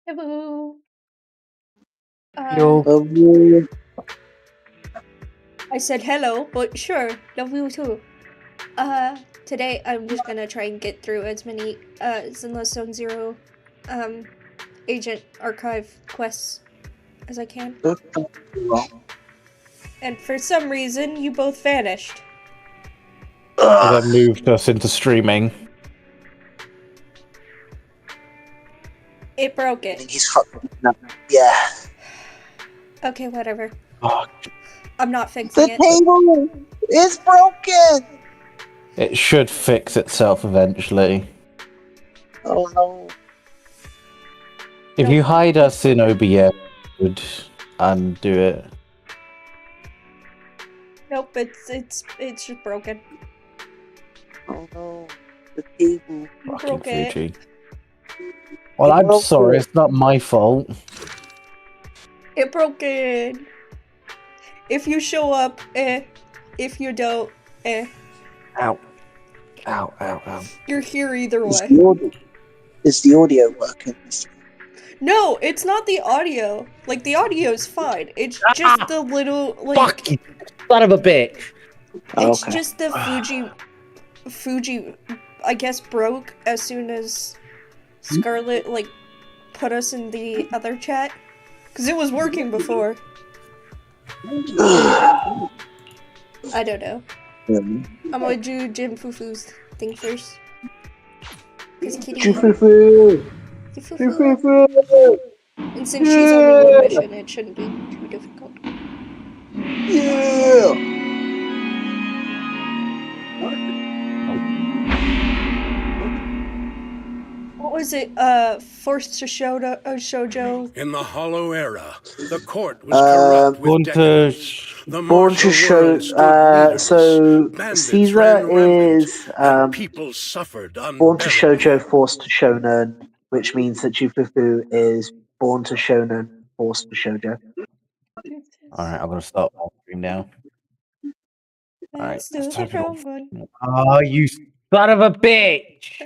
Hello. Yo. I said hello, but sure, love you too. Today I'm just gonna try and get through as many Zenless Zone Zero agent archive quests as I can. And for some reason, you both vanished. That moved us into streaming. It broke it. He's fucking up. Yeah. Okay, whatever. Oh, I'm not fixing The it. table is broken! it should fix itself eventually. Oh no. If you hide us in OBS, it would undo it. Nope, it's just broken. Oh no. The table. You Fucking broke it. Fuji. Well, I'm broke sorry, it. it's not my fault. It broken. If you show up, if you don't, Ow. Ow, ow, ow. you're here either Is way. the audio working? No, it's not the audio. Like, the audio's fine. It's just the little, like... Fuck you, son of a bitch! It's Okay. just the Fuji, I guess, broke as soon as Scarlet, like, put us in the other chat. Because it was working before. I don't know. I'm gonna do Jim Fufu's thing first. Because Kitty... Jufufu! Fufu. Jufufu! And since she's only one mission, it shouldn't be too difficult. Yeah! What was it? Forced to shoujo? In the Hollow Era, the court was corrupt Born with to decadence. The Born to martial show. world stood leaderless. So Bandits Caesar ran rampant, is and people suffered born to unbearably. shoujo, forced to shonen, which means that Jufufu is born to shonen, forced to shoujo. Alright, I'm gonna start my stream now. Alright, Let's do it's time the to go. wrong one. Oh, you son of a bitch!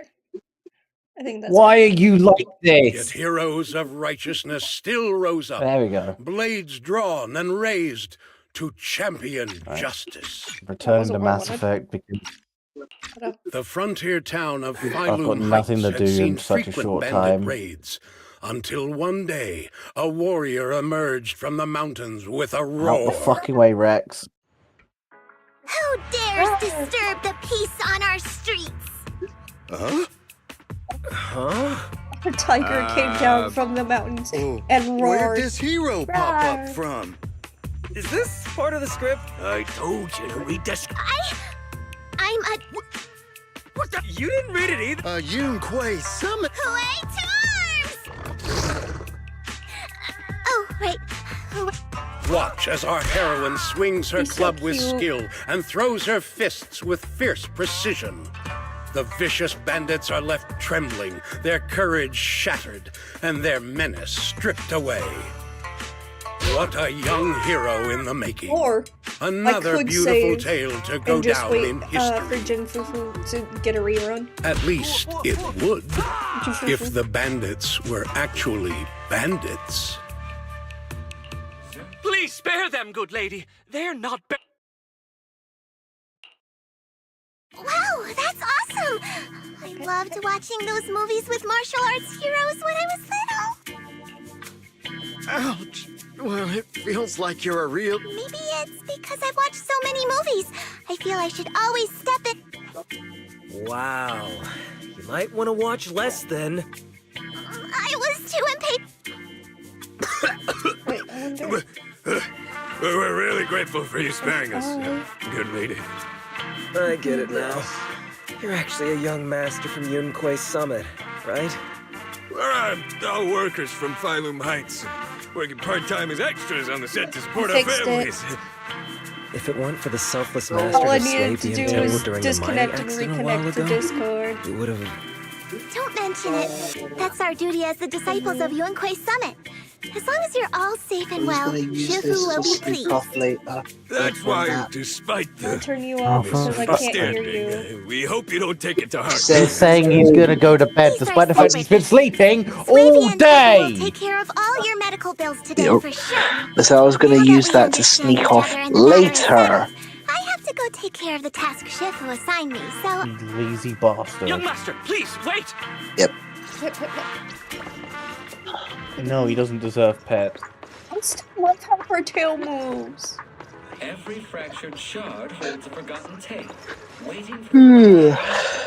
I think that's Why are good. you like Yet this? heroes of righteousness still rose up, There we go. blades drawn and raised to champion Right. justice. Return wasn't to what I Mass wanted. Effect because The frontier town of I've got Phylum nothing Heights to had do seen in such a frequent short bandit time. raids, until one day a warrior emerged from the mountains with a Out roar. the fucking way, Rex. Who dares disturb the peace on our streets? A tiger came down from the mountains and Where'd roared. this hero pop Roar. up from? Is this part of the script? I told you to read this. I'm a You didn't read it either. A Yunquay summit. way to arms! Oh, wait. Watch as our heroine swings her He's so club with cute. skill and throws her fists with fierce precision. The vicious bandits are left trembling, their courage shattered, and their menace stripped away. What a young hero in the making. Or Another could beautiful save tale to go and just down wait in for history. Jin Fufu to get a rerun. At least it would, Jin Fufu. if the bandits were actually bandits. Please spare them, good lady. They're not Wow, that's awesome! I loved watching those movies with martial arts heroes when I was little. Ouch. Well, it feels like you're a real. Maybe it's because I've watched so many movies. I feel I should always step it. Wow. You might want to watch less then. I was too impatient. Wait, I wonder. We're really grateful for you sparing us, good lady. I get it now. You're actually a young master from Yunquay Summit, right? We're all workers from Phylum Heights, working part-time as extras on the set to support our Fixed it. families. If it weren't for the selfless master All I who needed slaved to the do Intel was during the mining disconnect and accident a while reconnect to ago, Discord. you would have... Don't mention it. That's our duty as the disciples of Yunquay Summit. As long as you're all safe and He's well, gonna use Shifu this will to be sneak pleased. off later. That's why, despite I'll the turn you off because I can't hear you. misunderstanding, we hope you don't take it to heart. Said- He's saying he's gonna go to bed These despite are the fact he's been secret. sleeping all Flavia and Shifu will day! take care of all your medical bills today Yep. for sure. So I was gonna Now use we that to understand sneak each off other and the matter is settled, later. I have to go take care of the task Shifu assigned me, so You lazy bastard. Young master, please, wait! No, he doesn't deserve pet. I still love how her tail moves. Every fractured shard holds a forgotten tale, waiting for Hmm.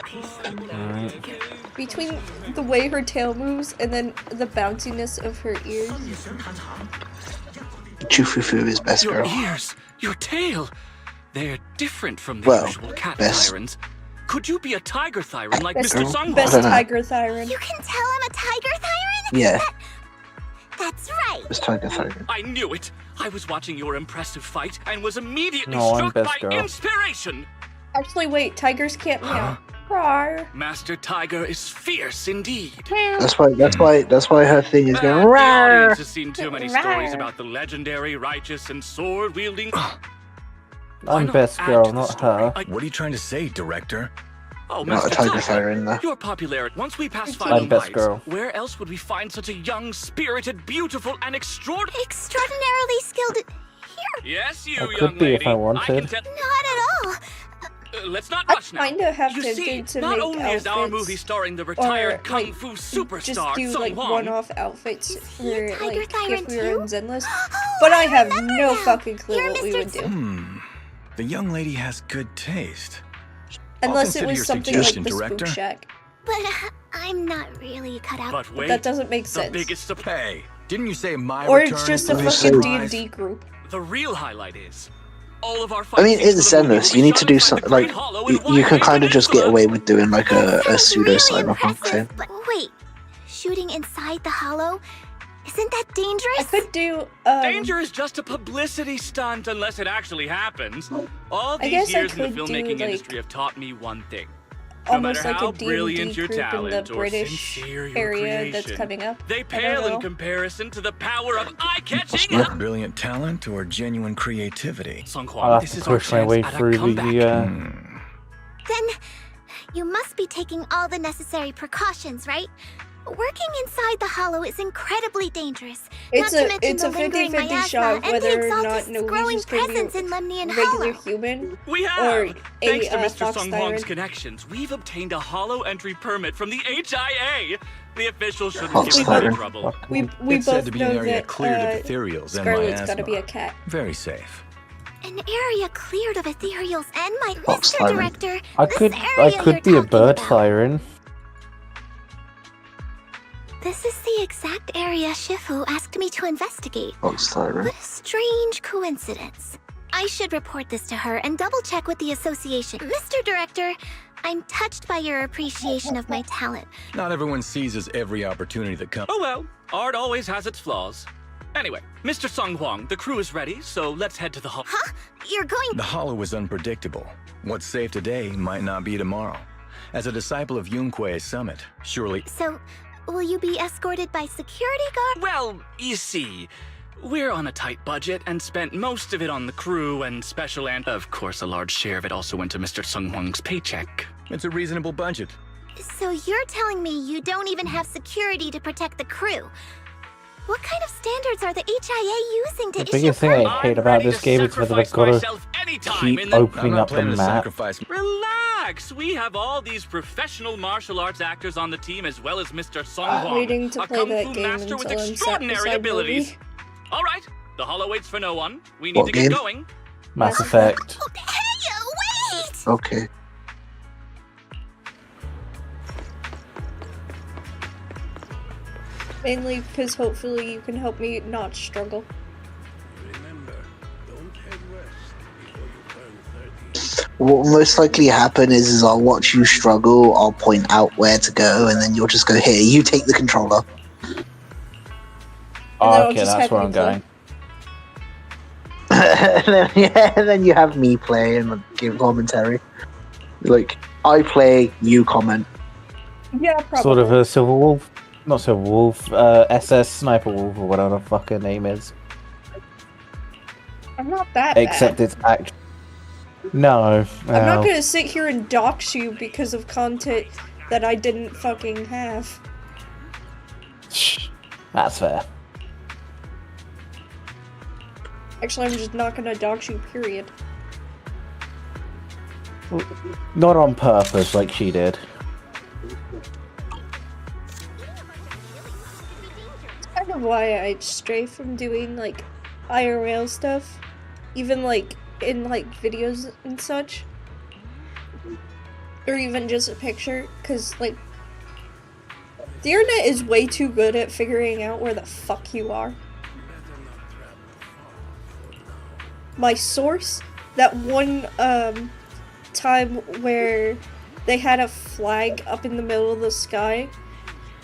peace and Alright. Between the way her tail moves and then the bounciness of her ears. Chufufu is best Your girl. ears, your tail, they're different from the Well, usual cat best. thyrans. Could you be a tiger thyran like Best, Mr. girl. Sunghorn? best I don't know. tiger thyran. you can tell I'm a tiger thyran? Yeah, That's right. it's Tiger Thyron. I knew it! I was watching your impressive fight and was immediately No, I'm struck best by girl. inspiration! Actually, wait, tigers can't meow. Rawr. Master Tiger is fierce indeed. That's why her thing is But going the rawr. audience has seen too many stories Rawr. about the legendary, righteous, and sword-wielding... I'm not best add girl, to the not story? her. What are you trying to say, Director? Oh, Not a Master Tiger Thyron though. Your popularity. Once we pass I'm final best heights, girl. where else would we find such a young, spirited, beautiful, and extraordinary? Extraordinarily skilled. Yes, you I could young be lady. if I wanted. can tell. Not at all. Let's not I rush now. kinda have You tempted see, to not make only is our outfits movie starring the or retired kung like fu just superstar do Sung like Hwang, one-off outfits Is he a for tiger like thyran if we were in too? Zenless, Oh, but I have remember no now. fucking clue You're what we Mr. would do. The young lady has good taste. Unless it consider was your something like suggestion, the Spook Director. Shack. But I'm not really cut out. but wait, That doesn't make the sense. biggest surprise. Hey, didn't you say my Or return it's just is a the biggest fucking surprise? D&D group. The real highlight is all of our I mean, fight scenes it's for the movie Zenless. will You be need to shot do inside the something Great like Hollow in you can White kind of just get Peninsula. away with doing like a Sounds pseudo really cyberpunk thing. impressive, but wait, shooting inside the hollow? Isn't that dangerous? I could do Danger is just a publicity stunt unless it actually happens. All I these guess I years in the could do, like, filmmaking industry have taught me one thing. No almost matter like how a D&D brilliant your group in the talent or British sincere your area that's creation, coming up. they I don't pale in know. comparison to the power of eye-catching. Brilliant talent or genuine creativity? Sung I'll Hwang, have this to is our push my chance way at a through comeback. the, Then you must be taking all the necessary precautions, right? Working inside the hollow is incredibly dangerous. It's not to a mention it's the a lingering 50-50 miasma shot and the whether or not exaltist's growing Norwegian's gonna presence be in Lemnian regular Hollow. human. We Or have! Thanks to a, Mr. fox Sung Hwang's tyrant. connections, we've obtained a hollow entry permit from the HIA. The officials shouldn't Fox give us any tyrant. trouble. We It's said both to be an know area that cleared of ethereals and Scarlet's miasma. gotta be a cat. Very safe. An area cleared of ethereals and my Fox Mr. tyrant. Director. I this could area be a you're bird talking about. siren. This is the exact area Shifu asked me to investigate. Fox Thyron. What a strange coincidence. I should report this to her and double check with the association. Mr. Director, I'm touched by your appreciation of my talent. Not everyone seizes every opportunity that comes. Oh well, art always has its flaws. Anyway, Mr. Sung Hwang, the crew is ready, so let's head to the hall. Huh? You're going. The hollow is unpredictable. What's safe today might not be tomorrow. As a disciple of Yunque's summit, surely So, will you be escorted by security guard? Well, you see, we're on a tight budget and spent most of it on the crew and special and, of course, a large share of it also went to Mr. Sung Hwang's paycheck. it's a reasonable budget. So you're telling me you don't even have security to protect the crew? What kind of standards are the HIA using to The issue biggest thing permits? I hate I'm about ready this to game is that sacrifice I've got to myself anytime keep in the- I'm opening not up the planning to map. sacrifice. Relax! We have all these professional martial arts actors on the team as well as Mr. Sung Hwang, Waiting to a play kung that fu game master with until I'm sat extraordinary beside abilities. Movie. All right, the hollow waits for no one. We need What to get game? going. Mass Effect. Oh, hey, wait! Okay. Mainly because hopefully you can help me not struggle. Remember, don't head west before you turn 30. What will most likely happen is I'll watch you struggle, I'll point out where to go, and then you'll just go, here, you take the controller. And then I'll Okay, just that's have where you I'm play. going. and then you have me play and give commentary. Like, I play, you comment. Yeah, probably. Sort of a Civil War Not so Wolf, SS Sniper Wolf or whatever the fuck her name is. I'm not that Except bad. it's actually... No. I'm not gonna sit here and dox you because of content that I didn't fucking have. That's fair. Actually, I'm just not gonna dox you, period. Not on purpose like she did. It's kind of why I stray from doing, like, IRL stuff. Even, like, in, like, videos and such. Or even just a picture, because, like, the internet is way too good at figuring out where the fuck you are. My source, that one, time where they had a flag up in the middle of the sky,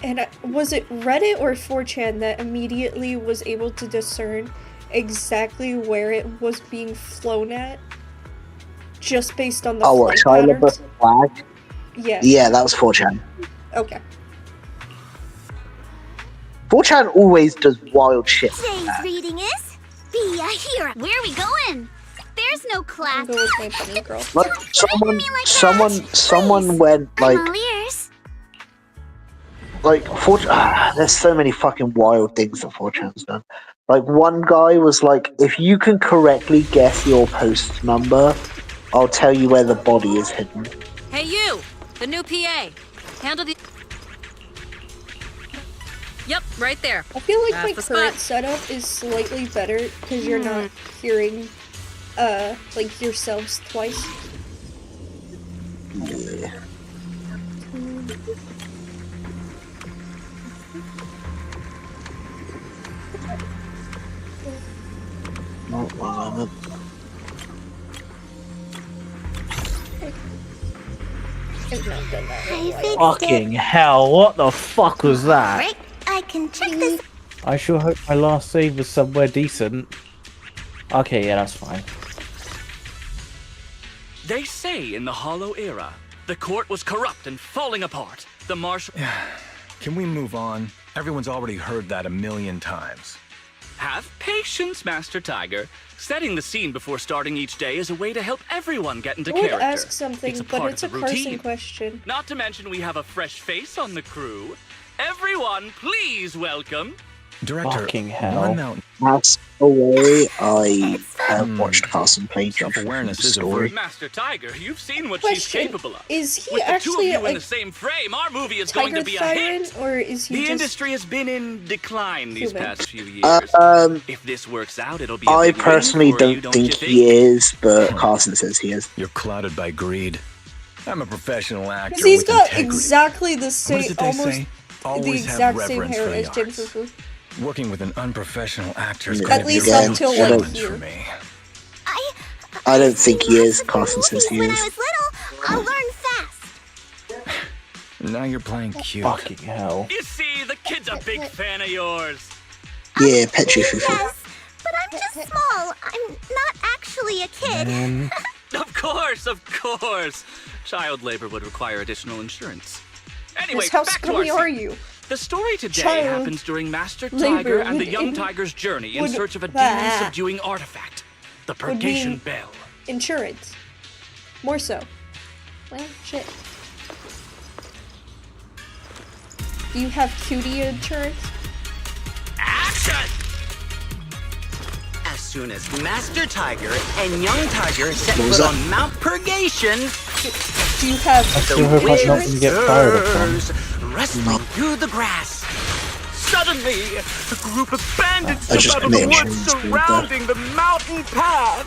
and was it Reddit or 4chan that immediately was able to discern exactly where it was being flown at, just based on the flight patterns? Flag? Yeah. Yeah, that was 4chan. Okay. 4chan always does wild shit. Today's reading is Be a Hero. Where are we going? There's no class. I'll go with my bunny girl. Like someone went like I'm all ears. like 4chan. There's so many fucking wild things that 4chan's done. Like one guy was like, if you can correctly guess your post number, I'll tell you where the body is hidden. Hey you, the new PA. Handle the... Yep, right there. I feel like That's my the current spot. setup is slightly better because you're not hearing, like, yourselves twice. Yeah. Oh, one moment. I've not done that in a I while. fixed Fucking it. hell, what the fuck was that? Right, I can check this. I sure hope my last save was somewhere decent. Okay, yeah, that's fine. They say in the Hollow Era, the court was corrupt and falling apart. The marshal... Can we move on? Everyone's already heard that a million times. Have patience, Master Tiger. Setting the scene before starting each day is a way to help everyone get into I would character. ask something, It's a but part it's a of the Carson routine. question. Not to mention we have a fresh face on the crew. Everyone, please welcome... Director, Fucking hell. one mountain That's the way I have watched Carson play self-awareness is a story. Master Tiger, you've seen what she's Question, capable of. is he With the two of actually you in a the same frame, our movie is going tiger to be a hit. siren, or is he The just... industry has been in decline these human? past few years. If this works out, it'll be a I big win personally for you, don't think you he is, but Carson says he is. You're clouded by greed. I'm a professional actor Because he's with got integrity. exactly the What same, is it they almost say? the Always have exact same reverence hair for the as arts. Jennifer Fu. Working with an unprofessional actor is At going to be least a real until, like, challenge here. for me. I don't think he is. Lots of Carson says he movies is. When I was little, I'll learn fast. Now you're playing cute. Fucking hell. You see, the kid's a big fan of yours. Yeah, Petri Fufu. Yes, but I'm just small. I'm not actually a kid. Of course. Child labor would require additional insurance. Anyway, How back to our scummy are scene. you? The story today Child happens during Master labor Tiger and the would young in- tiger's journey in would- search of a Ah. demon-subduing artifact, the Would Purgation mean- Bell. Insurance. More so. Well, shit. Do you have cutie insurance? Action! As soon as Master Tiger and Young Tiger set What was foot that? on Mount Purgation, Do you have I still hope I'm not gonna get fired upon. wrestling through the grass. Suddenly, a group of bandits I just jump out of the committed woods insurance with surrounding the mountain path.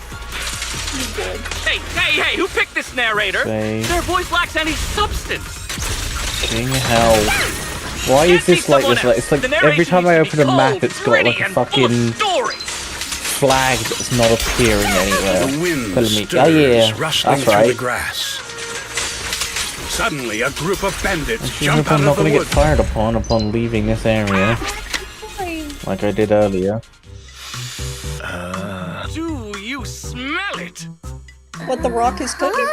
Hey, who picked this narrator? Say- Their voice lacks any substance. Fucking hell. Why is this like this? Like, it's like every time I open a map, it's got like a fucking flag that's not appearing anywhere. The wind Telling me, stirs, oh yeah, rustling that's through the right. grass. Suddenly, a group of bandits I sure jump hope I'm out not of the gonna get woods. fired upon leaving this area, like I did earlier. Do you smell it? what the Rock is cooking?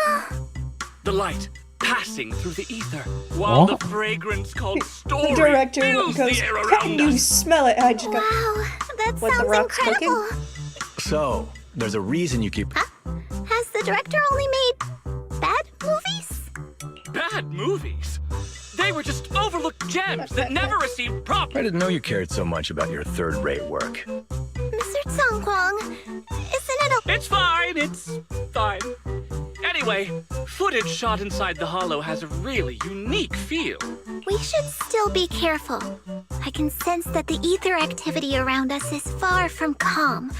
The light, passing through the ether, while What? the fragrance called story The director fills goes, the air "Can around you us. smell it?" I just go, Wow, that What, the sounds rock's incredible. So, there's a reason you keep... Has the director only made bad movies? Bad movies? They were just overlooked gems that never received proper. I didn't know you cared so much about your third-rate work. Mr. Songkwang, isn't it It's fine. Anyway, footage shot inside the hollow has a really unique feel. We should still be careful. I can sense that the ether activity around us is far from calm.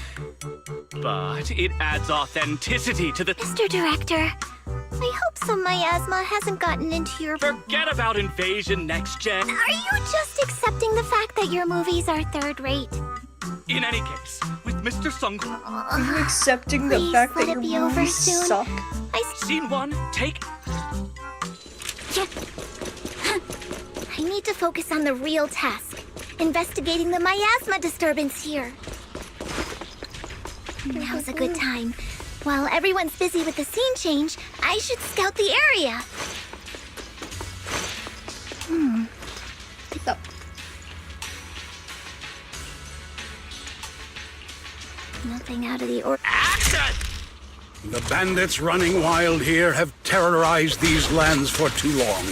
But it adds authenticity to the... Mr. Director, I hope some miasma hasn't gotten into your... Forget about Invasion Next Gen. Are you just accepting the fact that your movies are third-rate? In any case, with Mr. Sung... "Are you accepting the Please fact let that it your be over movies soon. suck?" Scene 1, take... I need to focus on the real task. Investigating the miasma disturbance here. Now's a good time. While everyone's busy with the scene change, I should scout the area. No. Nothing out of the ordinary. The bandits running wild here have terrorized these lands for too long.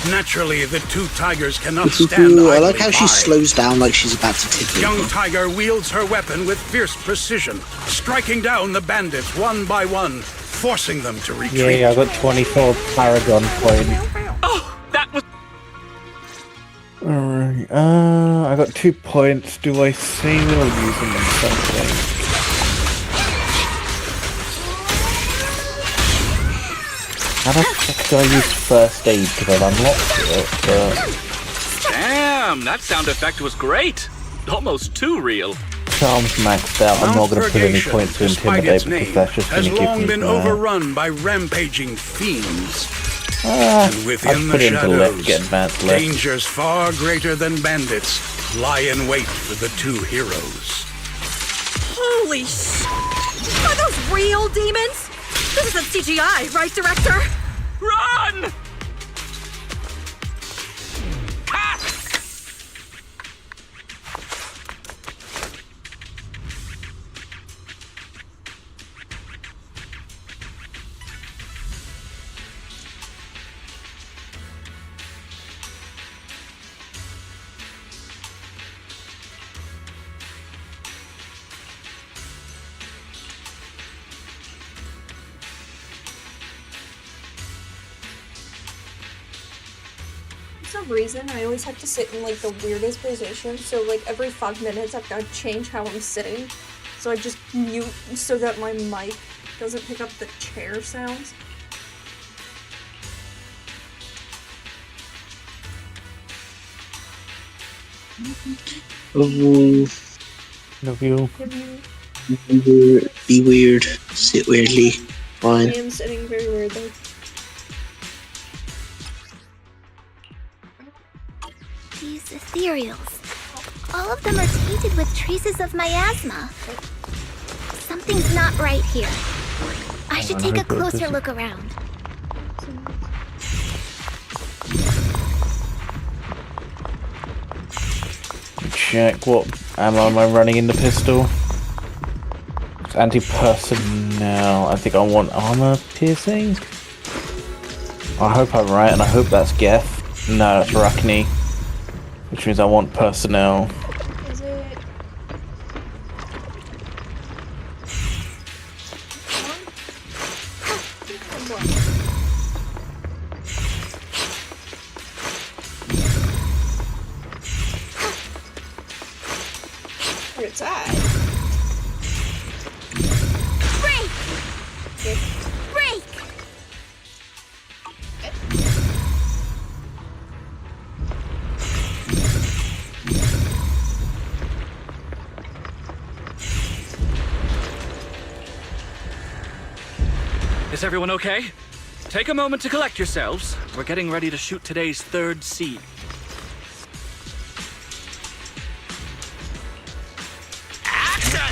Naturally, the two tigers cannot stand I like idly how she by. slows down like she's about to tickle. Young Tiger wields her weapon with fierce precision, striking down the bandits one by one, forcing them to retreat. Yeah, I got 24 Paragon points. Oh, that was... Alright, I got 2 points. Do I save it or use them on something? How the fuck do I use first aid? Because I've unlocked it, but... Damn, that sound effect was great. Almost too real. Charm's maxed out. I'm not going to put any Purgation, points to despite intimidate its because name, that's just going has to give long me been overrun by rampaging fiends. And I'd within put the it into left, shadows, get advanced left. dangers far greater than bandits lie in wait for the two heroes. Holy sh! Are those real demons? This isn't CGI, right, Director? Run! For some reason, I always have to sit in like the weirdest position, so like every 5 minutes I've got to change how I'm sitting. So I just mute so that my mic doesn't pick up the chair sounds. Oh, Love you. be weird. Sit weirdly. I Fine. am sitting very weirdly. These ethereals. All of them are tainted with traces of miasma. Something's not right here. I should take a closer look around. Check what ammo am I running in the pistol? It's anti-personnel. I think I want armor piercing. I hope I'm right, and I hope that's Geth. No, that's Rakni. Which means I want personnel. Is it? Where it's at? Break! Okay. Break! Is everyone okay? Take a moment to collect yourselves. We're getting ready to shoot today's third scene.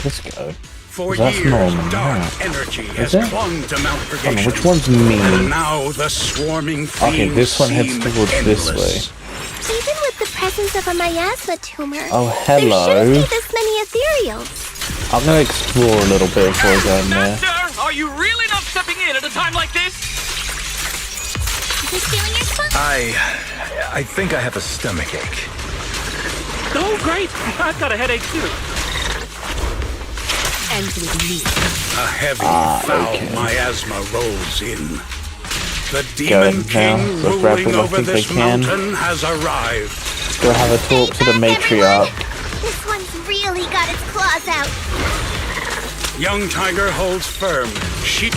Let's go. For That's years, not on the dark map. energy Is has it? clung to Mount Oh, Purgation. which one's me? And now the swarming fiends Okay, this one heads seem towards endless. this way. Even with the presence of a miasma tumor, Oh, there hello. shouldn't be this many ethereals. I'm gonna explore a little bit before I go in there. Master, are you really not stepping in at a time like this? Is this doing your spot? I think I have a stomachache. Oh, great. I've got a headache, too. And with me. A heavy, foul miasma rolls in. The Go demon in king now. Let's grab ruling them, I over think they this can. mountain has arrived. Let's go have a talk to the matriarch. This one's really got its claws out. Young Tiger holds firm. She...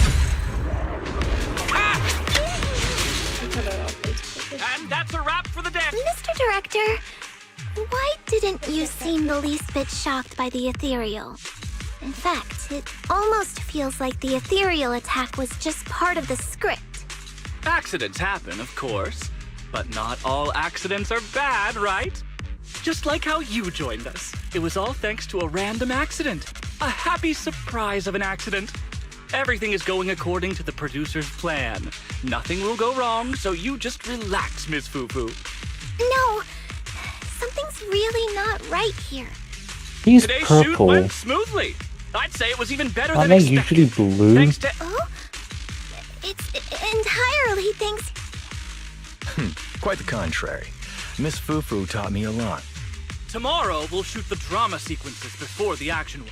And that's a wrap for the day. Mr. Director, why didn't you seem the least bit shocked by the ethereal? In fact, it almost feels like the ethereal attack was just part of the script. Accidents happen, of course. But not all accidents are bad, right? Just like how you joined us. It was all thanks to a random accident. A happy surprise of an accident. Everything is going according to the producer's plan. Nothing will go wrong, so you just relax, Miss Fufu. No, something's really not right here. He's Today's shoot purple. went smoothly. I'd say it was even better Aren't than they expected. usually blue? Thanks to... Oh? It's entirely thanks. Quite the contrary. Miss Fufu taught me a lot. Tomorrow, we'll shoot the drama sequences before the action.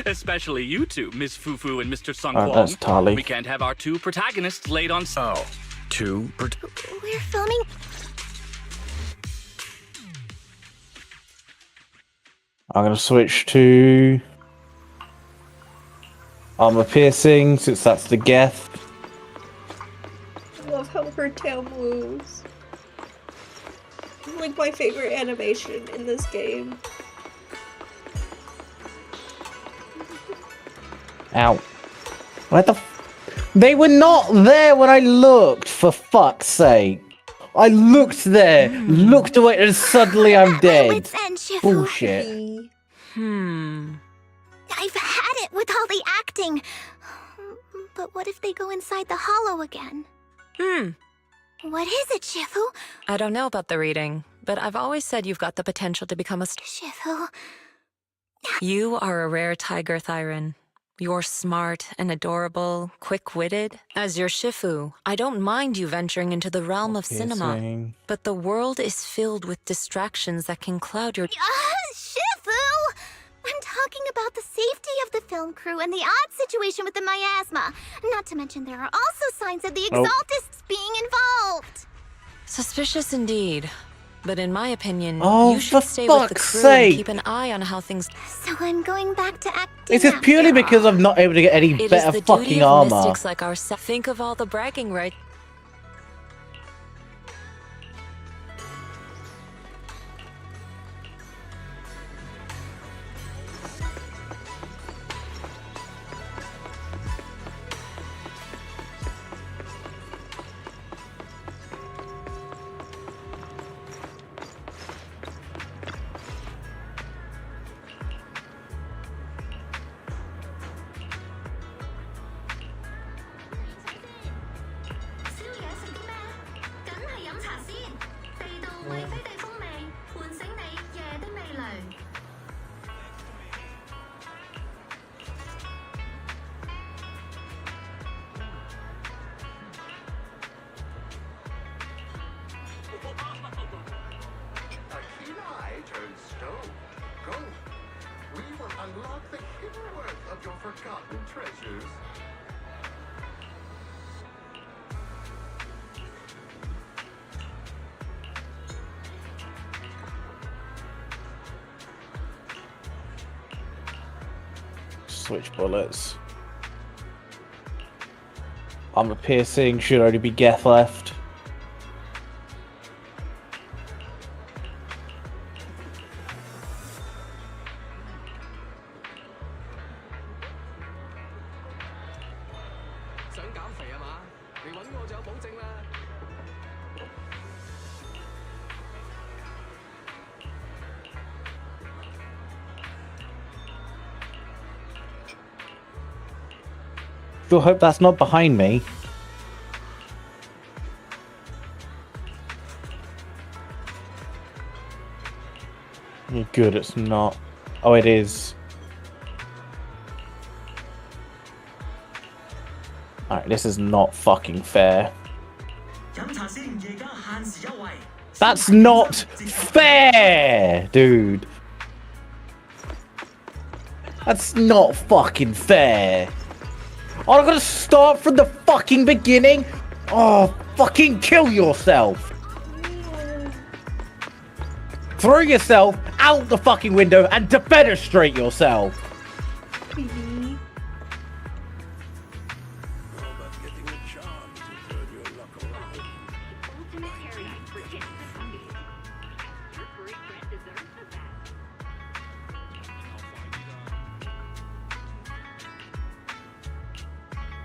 Especially you two, Miss Fufu and Mr. Sung Oh, that's Tali. We can't have our two protagonists laid on... Oh, We're filming. I'm gonna switch to armor piercing since that's the Geth. I love how her tail moves. It's like my favorite animation in this game. Ow. What the They were not there when I looked, for fuck's sake. I looked there, looked away, and suddenly I'm dead. Let's end, Shifu. Bullshit. I've had it with all the acting. But what if they go inside the hollow again? What is it, Shifu? I don't know about the reading, but I've always said you've got the potential to become a... Shifu. You are a rare tiger, Thyron. You're smart and adorable, quick-witted. As your Shifu, I don't mind you venturing into the realm of cinema, Piercing. but the world is filled with distractions that can cloud your... Shifu! I'm talking about the safety of the film crew and the odd situation with the miasma. Not to mention there are also signs of the Exaltists being involved. Suspicious indeed. But in my opinion, Oh, you should for stay with the fuck's crew sake. and keep an eye on how things... So I'm going back to acting. This is purely after because all. I'm not able to get any It is better the duty fucking of armor. mystics like ourselves. Think of all the bragging rights. A keen eye turns stone. Go. We will unlock the hidden worth of your forgotten treasures. Switch bullets. Armor piercing, should only be Geth left. Sure hope that's not behind me. Good, it's not. Oh, it is. Alright, this is not fucking fair. That's not fair, dude. That's not fucking fair. Oh, I gotta start from the fucking beginning? Oh, fucking kill yourself. Throw yourself out the fucking window and defenestrate yourself.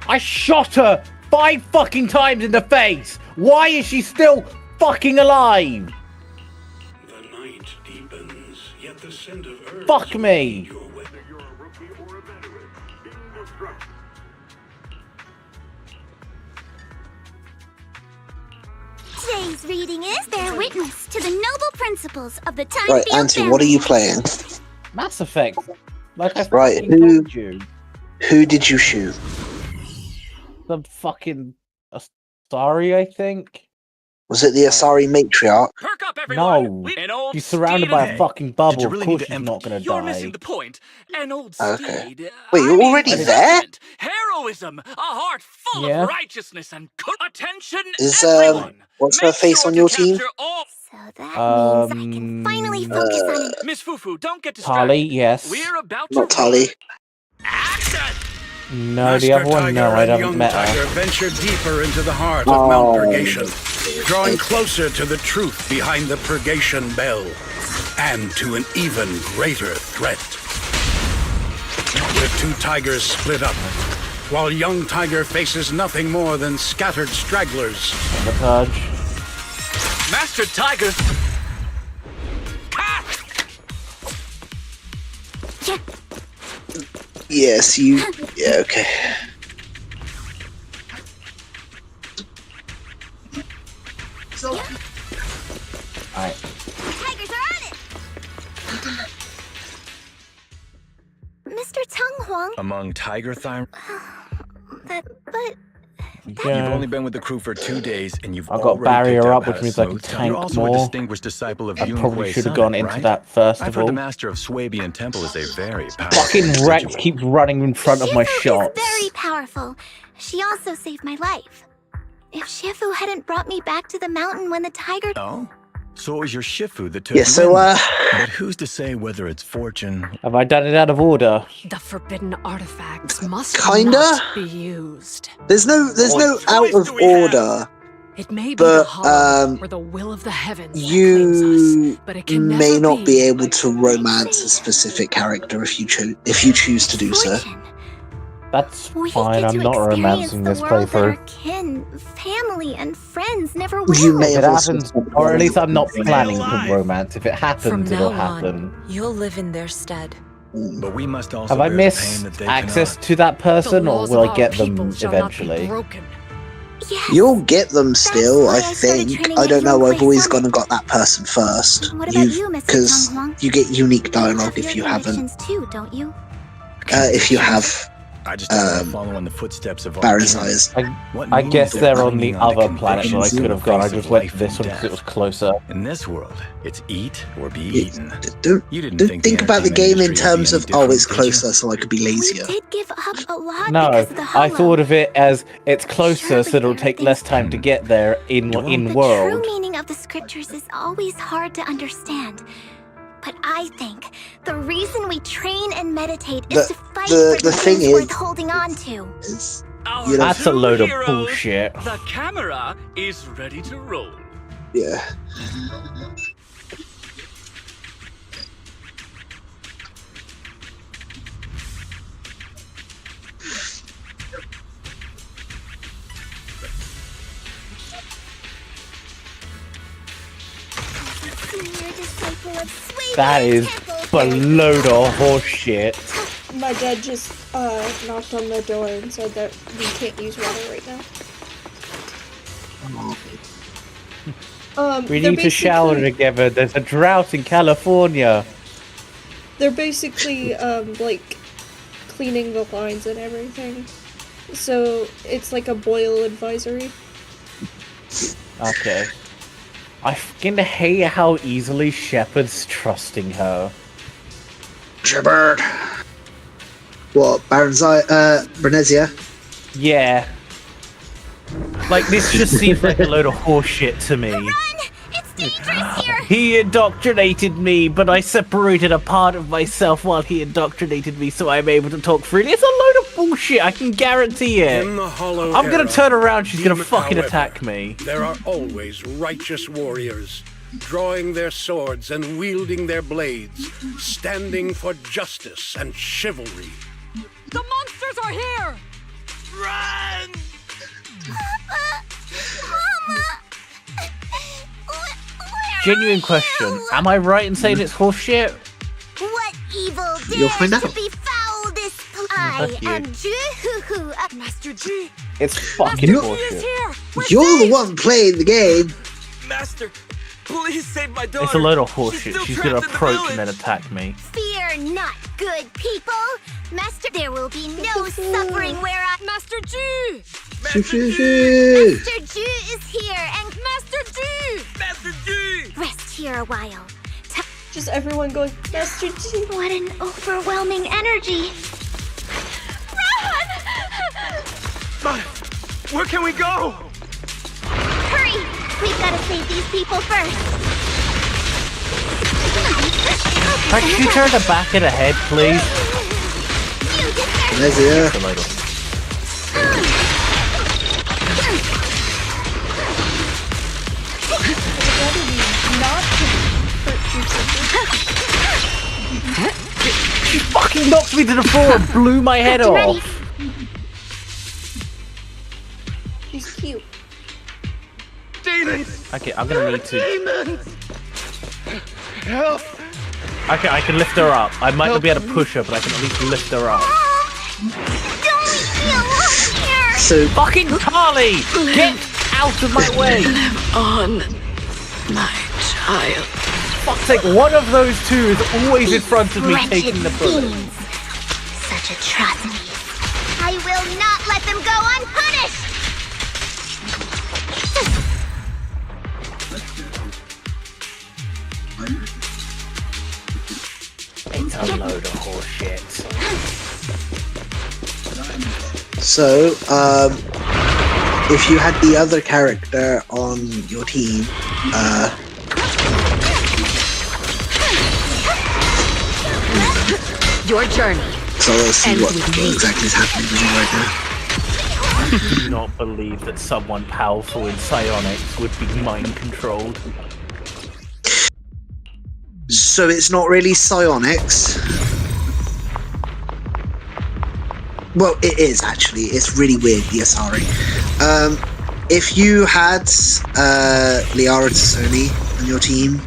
I shot her 5 fucking times in the face. Why is she still fucking alive? The night deepens, yet the scent of herbs. Fuck me. Today's reading is their witness to the noble principles of the time. Right, Auntie, what are you playing? Mass Effect. Like I right, told you. Who did you shoot? The fucking Asari, I think. Was it the Asari matriarch? No, she's surrounded by a fucking bubble. Of course she's not gonna You're die. missing the point. An old Okay. steed. Wait, you're already there? Heroism, a heart full Yeah. of righteousness and attention. Is everyone. what's her face on your team? So that means I can finally focus on it. Miss Fufu, don't get distracted. Tali, yes. We're about Not to Tali. action. No, the other one, no, I haven't Young met Tiger her. venture deeper into the heart of Mount Purgation, drawing closer to the truth behind the Purgation Bell, and to an even greater threat. The two tigers split up, while young Tiger faces nothing more than scattered stragglers. Sabotage. Master Tiger. Yes, you. Yeah, okay. Alright. Tigers are on it. Mr. Tung Huang. Among Tiger Thyme? But You've only been with the crew for 2 days, and you've I've got already barrier picked up, how which to means I can smooth time. tank You're also more. a distinguished disciple of I Yun probably Kuei should have Summit, gone into right? that first I've of heard all. the master of Swabian Temple is a very powerful Fucking Rex individual. keeps running in front of my shots. very powerful. She also saved my life. If Shifu hadn't brought me back to the mountain when the tiger... Oh? So it was your Shifu that took Yeah, you so, in. But who's to say whether it's fortune... Have I done it out of order? The forbidden artifacts must Kinda? not be used. There's no out of order. It may be But, the hollow or the will of the heavens that claims us, but it can may never not be able to romance a specific character if you choose to do so. That's We fine, get I'm to not experience romancing the this world that our playthrough. kin, family, and friends never will. You may If it have also happens, or at least I'm not planning to romance. If it From happens, now it'll on, happen. you'll live in their stead. But we must also Have I bear the pain missed that they access cannot. to that person, The or laws will of I get our them people shall not be eventually? broken. Yes. You'll get them still, why I I started think. training I at don't know, Yun I've Kuei always Summit. gone and got that person first. What about you, Mr. Because Tung Huang? you get unique You dialogue have if your you haven't. connections too, don't you? If you have I just don't want to follow in the footsteps of our Baron's kin. eyes. What I means guess they're they're on the bringing on other planet that I convictions could in have the gone. I face just of went life to this and one because it death. was closer. In this world, it's eat or be You- eaten. Don't You didn't don't think the about the entertainment game in industry would be terms any of it's different, did you? closer, so I could be We lazier. did give up a lot No, because of the I hollow. thought of it as it's closer, Surely so it'll there are take less things- time to get there in The world. true meaning of the scriptures is always hard to understand. But I think the reason we train and meditate is to fight for the thing things worth is- holding on to. Our You know- That's a two load of heroes, bullshit. The camera is ready to roll. Yeah. Senior disciple of Swabian That is Temple. a load of horse shit. My dad just knocked on the door and said that we can't use water right now. We need to shower together. There's a drought in California. They're basically, like, cleaning the lines and everything. So, it's like a boil advisory. Okay. I fucking hate how easily Shepard's trusting her. Shepard! What, Bernezia? Yeah. Like, this just seems like a load of horseshit to me. Run! It's dangerous here! He indoctrinated me, but I separated a part of myself while he indoctrinated me so I'm able to talk freely. It's a load of bullshit, I can guarantee it. In the hollow I'm gonna era, turn around, she's gonna fucking however, attack me. There are always righteous warriors, drawing their swords and wielding their blades, standing for justice and chivalry. The monsters are here! Run! Mama! Genuine question, am I right in saying it's horseshit? What evil You'll find dares out. to befoul this Thank I you. am Juhu, Master G! It's fucking Master G is horseshit. here! We're You're safe! the one playing the game. Master, please save my daughter. It's a load of She's horseshit. still She's gonna trapped in the approach and then village. attack me. Fear not, good people. Master, there will be no suffering where I... Master G! Shoo, shoo, shoo. Master Ju is here, and Master G! Master G! rest here a while. Just everyone going, Master G. What an overwhelming energy. Run! But where can we go? Hurry! We've got to save these people first. Like, can you turn the back of the head, please? Bernezia. It's a load of- She fucking knocked me to the floor and blew my head off. She's cute. Demons! Okay, I'm gonna need to. Demons! Help! Okay, I can lift her up. I might not be able to push her, but I can at least lift her up. Don't leave me alone here! So, Fucking Carly! Get out of my way! On, my child. Fuck's sake, one of those two is always in front of me Wretched taking the bullet. fiends. Such atrocities. I will not let them go unpunished! It's a load of horseshit. So, if you had the other character on your team, Your journey. so let's see And what with me. exactly is happening with you right now. I do not believe that someone powerful in psionics would be mind controlled. So it's not really psionics. Well, it is actually. It's really weird, the Asari. If you had Liara Tassoni on your team,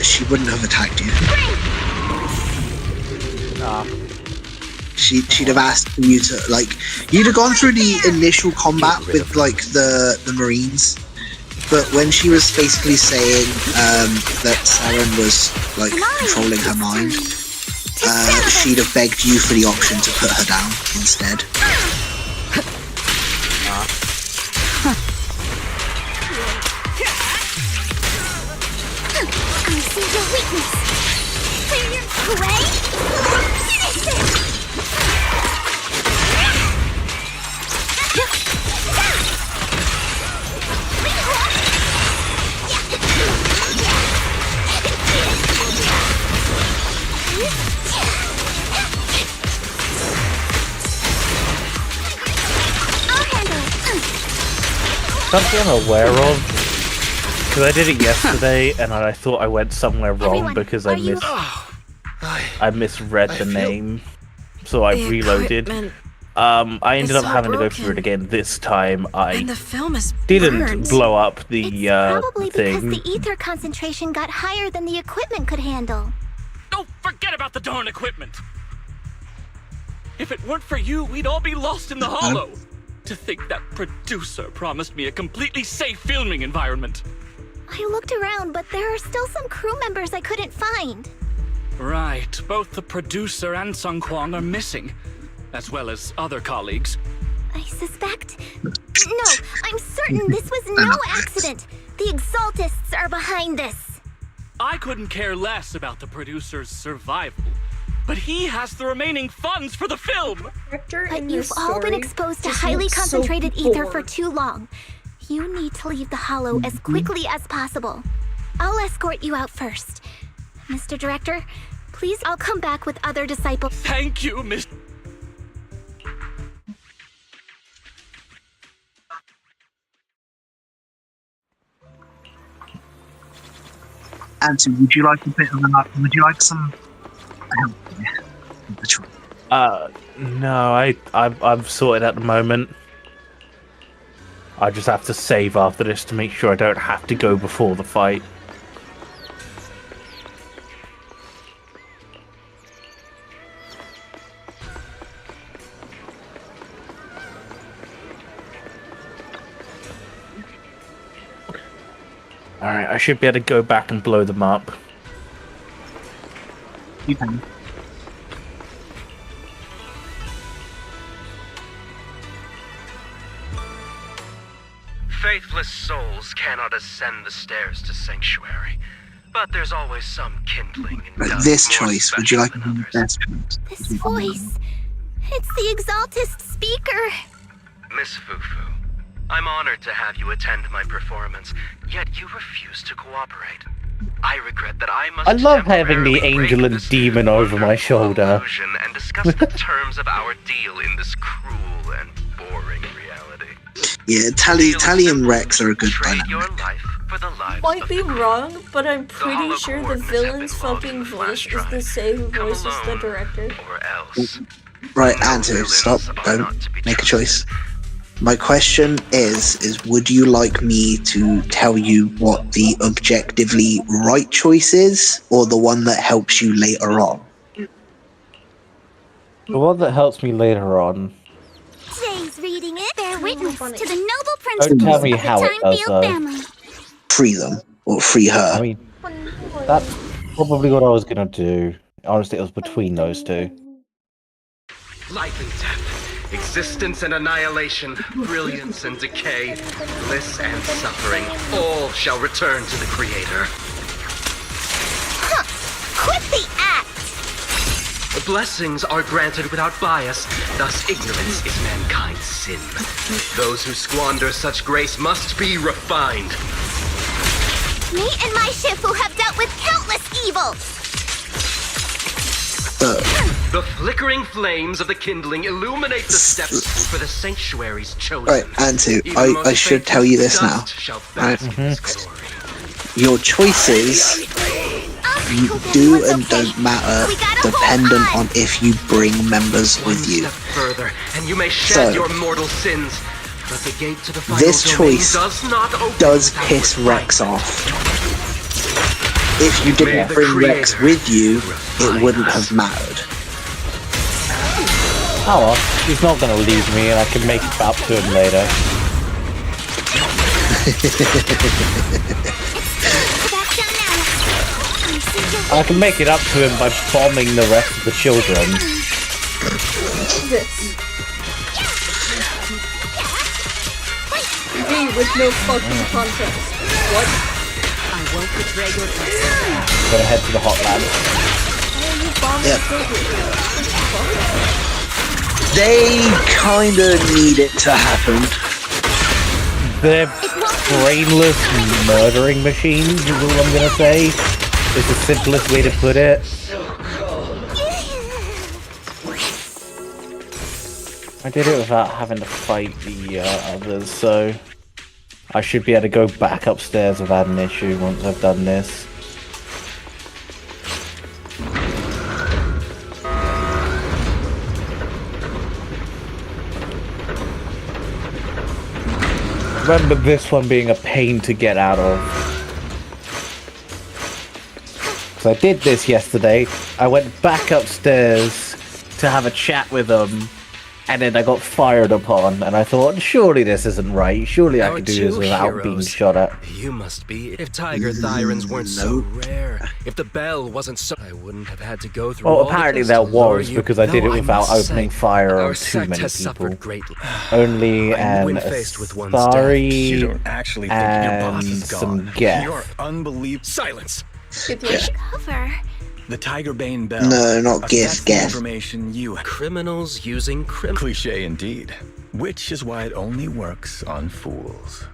she wouldn't have attacked you. She'd have asked you to, like, you'd have gone through the initial combat with, like, the Marines, but when she was basically saying that Saren was, like, controlling her mind, she'd have begged you for the option to put her down instead. I see your weakness. Hooray! Finish this! I'll handle it. Something I'm aware of, because I did it yesterday and I thought I went somewhere wrong Everyone, because I are you- misread the name, so I The reloaded. equipment I ended is up so having to go through it broken. again this time. I And the film is didn't burned. blow up the Probably because thing. the ether concentration got higher than the equipment could handle. Don't forget about the darn equipment. If it weren't for you, we'd all be lost in the hollow. To think that producer promised me a completely safe filming environment. I looked around, but there are still some crew members I couldn't find. Right, both the producer and Sung Kwang are missing, as well as other colleagues. I suspect... No, I'm certain this was no accident. The Exaltists are behind this. I couldn't care less about the producer's survival, but he has the remaining funds for the film. But you've all been exposed to highly concentrated ether for too long. You need to leave the hollow as quickly as possible. I'll escort you out first. Mr. Director, please, I'll come back with other disciples. Thank you, Miss... Antu, would you like a bit of would you like some help with the choice? No, I'm sorted at the moment. I just have to save after this to make sure I don't have to go before the fight. Alright, I should be able to go back and blow them up. You can. Faithless souls cannot ascend the stairs to sanctuary, but there's always some kindling in this choice, would you like the best? This voice, it's the Exaltist speaker. Miss Fufu, I'm honored to have you attend my performance, yet you refuse to cooperate. I regret that I must. I love having the angel and demon over my shoulder. And discuss the terms of our deal in this cruel and boring reality. Yeah, Tally and Rex are a good dynamic. Your life for the lives Might be wrong, but I'm pretty sure the villain's fucking voice is the same voice as the director. Or else. Right, Antu, stop. Don't make a choice. My question is would you like me to tell you what the objectively right choice is, or the one that helps you later on? The one that helps me later on. Jay's reading it. Bear witness to the noble Don't principles tell me of how the it does, Timefield though. family. Free them, or free her. I mean, that's probably what I was gonna do. Honestly, it was between those two. Life and death, existence and annihilation, brilliance and decay, bliss and suffering, all shall return to the Creator. Quit the act! Blessings are granted without bias, thus ignorance is mankind's sin. Those who squander such grace must be refined. Me and my Shifu have dealt with countless evils! The flickering flames of the kindling illuminate the steps for the sanctuary's chosen. Right, Antu, I should tell you this now. Right? Your choices do and don't matter dependent on if you bring members with you. Further, and you may shed your mortal sins. But the gate to the final This choice does not piss Rex off. If you didn't bring Rex with you, it wouldn't have mattered. Oh well, he's not gonna leave me and I can make it up to him later. I can make it up to him by bombing the rest of the children. This. Me with no fucking context. What? I won't betray your trust. Gotta head to the hotland. They kinda need it to happen. They're brainless murdering machines is all I'm gonna say. It's the simplest way to put it. I did it without having to fight the others, so I should be able to go back upstairs without an issue once I've done this. Remember this one being a pain to get out of. Because I did this yesterday. I went back upstairs to have a chat with them, and then I got fired upon, and I thought, surely this isn't right. Surely I could do this without being shot at. You must be. If Tiger Thyrans weren't so rare, if the bell wasn't so, I wouldn't have had to go through. Well, all apparently the there to lure was, you. because I did it Though without must opening say, fire our on too sect many has people. suffered greatly. Only I'm an faced with one's death. Asari You don't actually think your boss and is some gone. Geth. You're unbelievable. Silence. Cover. The Tiger Bane Bell. No, not That's Geth, the Geth. information you. Criminals using criminals. Cliche indeed. Which is why it only works on fools.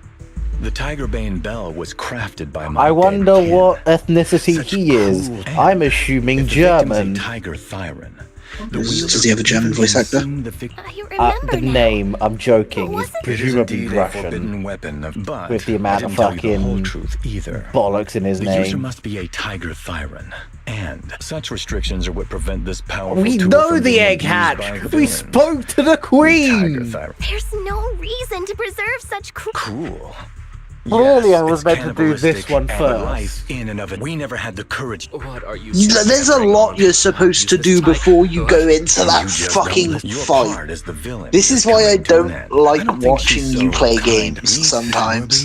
The Tiger Bane Bell was crafted by my I wonder dead kid. what ethnicity Such he is. cool- I'm assuming If the victim's a German. Tiger Thyran. Does he have a German voice actor? The name, I'm joking, is presumably Russian. Weapon of, but With the amount I of didn't tell you the whole fucking truth either. bollocks in his The user name. must be a Tiger Thyran, and such restrictions are what prevent this powerful We tool know from the being egg abused hatch! by We villains. spoke to the queen! There's no reason to preserve such Cool. Clearly I was it's meant to do this cannibalistic one and first. life in and of it. We never had the courage. What are you? There's a lot you're supposed to do before you go into that You just fucking don't- your fight. part as the villain This is why I coming to an don't end. like I don't think watching she's you so play kind to games me. sometimes.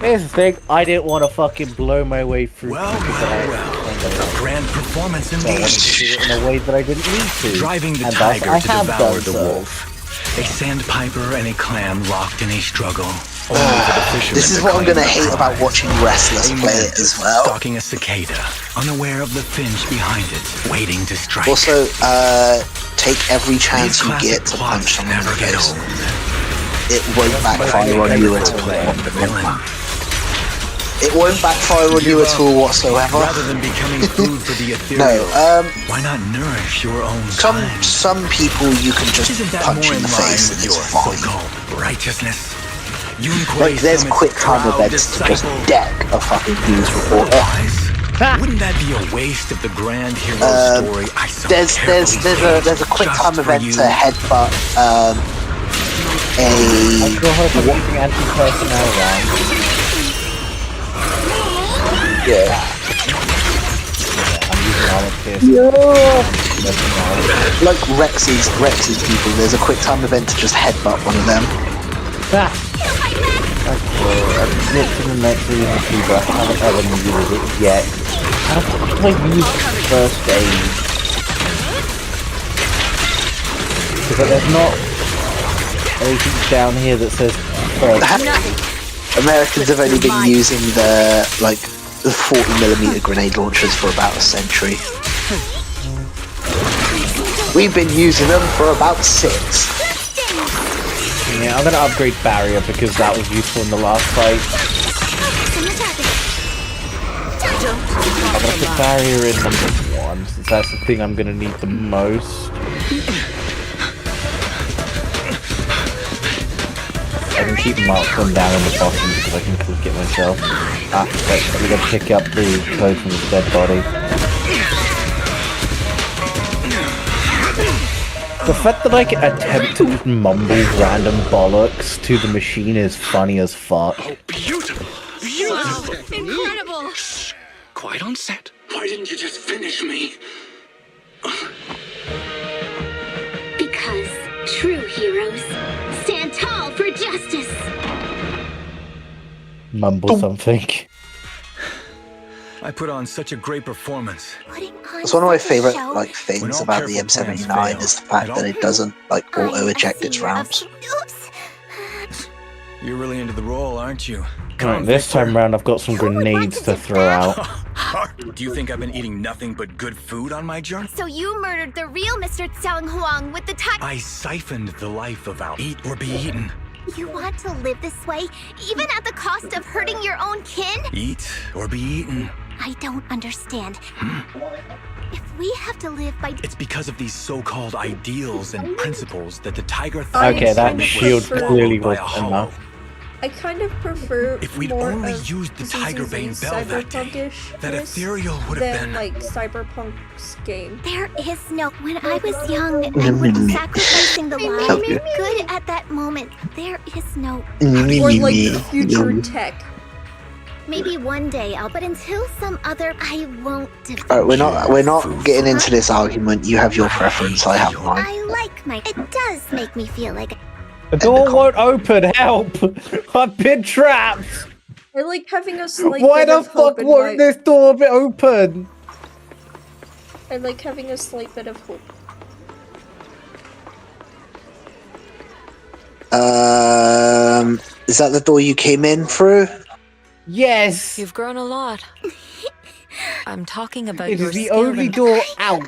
Here's the thing, I didn't want to fucking blow my way through Well, a grand performance so I wanted to do it in a way that I didn't need to. Driving the and tiger thus I to have devour done the so. wolf. A sandpiper and a clam locked in a struggle. Only for the fisherman This is to what I'm claim gonna the hate about prize. watching wrestlers A play it mantis as well. Stalking a cicada, unaware of the finch behind it, waiting to strike. Also, take every chance These you classic get to plots punch someone in never the get face. old. It won't backfire on you at all. It won't backfire on you at all whatsoever. Rather than becoming food for the ethereal, No, why not nourish your own kind? some people you can just Isn't that punch more in the line face with and it's your fine. so-called righteousness? Like, there's quick time events to just deck a fucking news reporter. Wouldn't that be a waste of the grand hero story I so There's a quick just time for event you? to headbutt I feel like I'm using anti-personnel round. yeah. I'm using armor piercing. Like Rex's people, there's a quick time event to just headbutt one of them. I've looked in the next reason but I haven't ever used it yet. How do I use first aid? Because there's not anything down here that says first aid. Americans have only been using the 40mm grenade launchers for about a century. We've been using them for about 6. Yeah, I'm gonna upgrade barrier because that was useful in the last fight. I'm gonna put barrier in number 1 since that's the thing I'm gonna need the most. I can keep marksman down in the bottom because I can click it myself. Wait, let me go pick up the clothes from his dead body. The fact that I can attempt to just mumble random bollocks to the machine is funny as fuck. Oh, beautiful! Beautiful! Incredible! Quite on set. Why didn't you just finish me? Because true heroes stand tall for justice. Mumble something. I put on such a great performance. It's one of my favorite things about the M79 is the fact that it doesn't auto eject its rounds. You're really into the role, aren't you? Alright, this time round I've got some grenades to throw out. Do you think I've been eating nothing but good food on my journey? So you murdered the real Mr. Tsang Huang with the tiger. I siphoned the life of our eat or be eaten. You want to live this way, even at the cost of hurting your own kin? Eat or be eaten. I don't understand. If we have to live by... It's because of these so-called ideals and principles that the Tiger Okay, that was shield swallowed clearly by a was hollow. enough. I kind of prefer If we'd more only of used the Tiger Bane ZZ's Bell that day, cyberpunkish that twist ethereal would have than been... like Cyberpunk's game. There is no... When I was young and with sacrificing the life, good at that moment, there is no... Or like future tech. Maybe one day but until some other, I won't defend. Alright, we're not getting into this argument. You have your preference, I have mine. I like my. It does make me feel like. The door won't open. Help! I've been trapped. I like having a slight Why bit the of hope fuck in won't my... this door be open? I like having a slight bit of hope. Is that the door you came in through? Yes. You've grown a lot. I'm talking about It your is the skill only and- door out.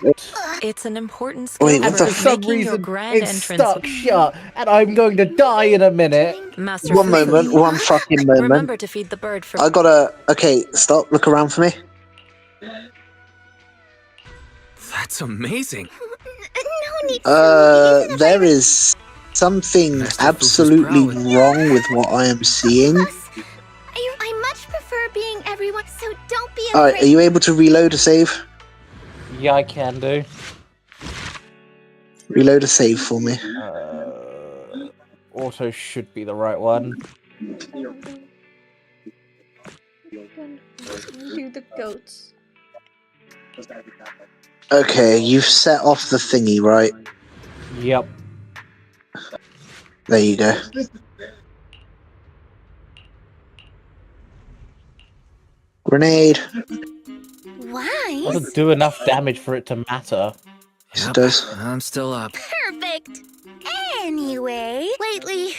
It's an important skill. Wait, what for the For some making your reason, grand it's entrance. stuck shut, and I'm going to die in a minute. Master One Fufu, moment, one fucking moment. remember to feed the bird for. I gotta. Okay, stop. Look around for me. That's amazing. No need. There is something absolutely wrong with what I am seeing. I much prefer being everyone, so don't be Alright, are afraid. you able to reload a save? Yeah, I can do. Reload a save for me. Auto should be the right one. Do the goats. Okay, you've set off the thingy, right? Yep. There you go. Grenade. Why? Doesn't do enough damage for it to matter. Yes, it does. I'm still up. Perfect. Anyway, lately.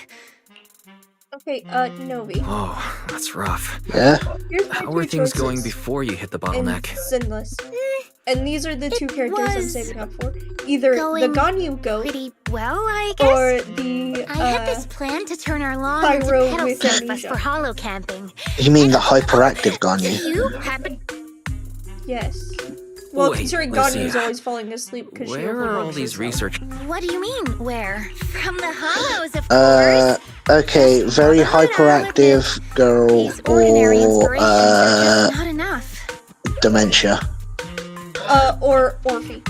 Okay, Novi. Oh, that's rough. Yeah? Here's my How two are things going choices before you hit the in bottleneck? Zenless. And these are the two characters I'm was saving up for. Either the going Ganyu goat Pretty well, I guess. or the I had this plan to turn our lawn into Pyro pedal with surface amnesia. for hollow camping. You mean the hyperactive Ganyu? You happen. yes. Well, Wait, considering let's Ganyu's see. always falling asleep because she Where are all overworks these herself. research? What do you mean? Where? From the hollows, of course. Okay, very hyperactive girl These ordinary or, inspirations are just not enough. dementia. Or Orphe.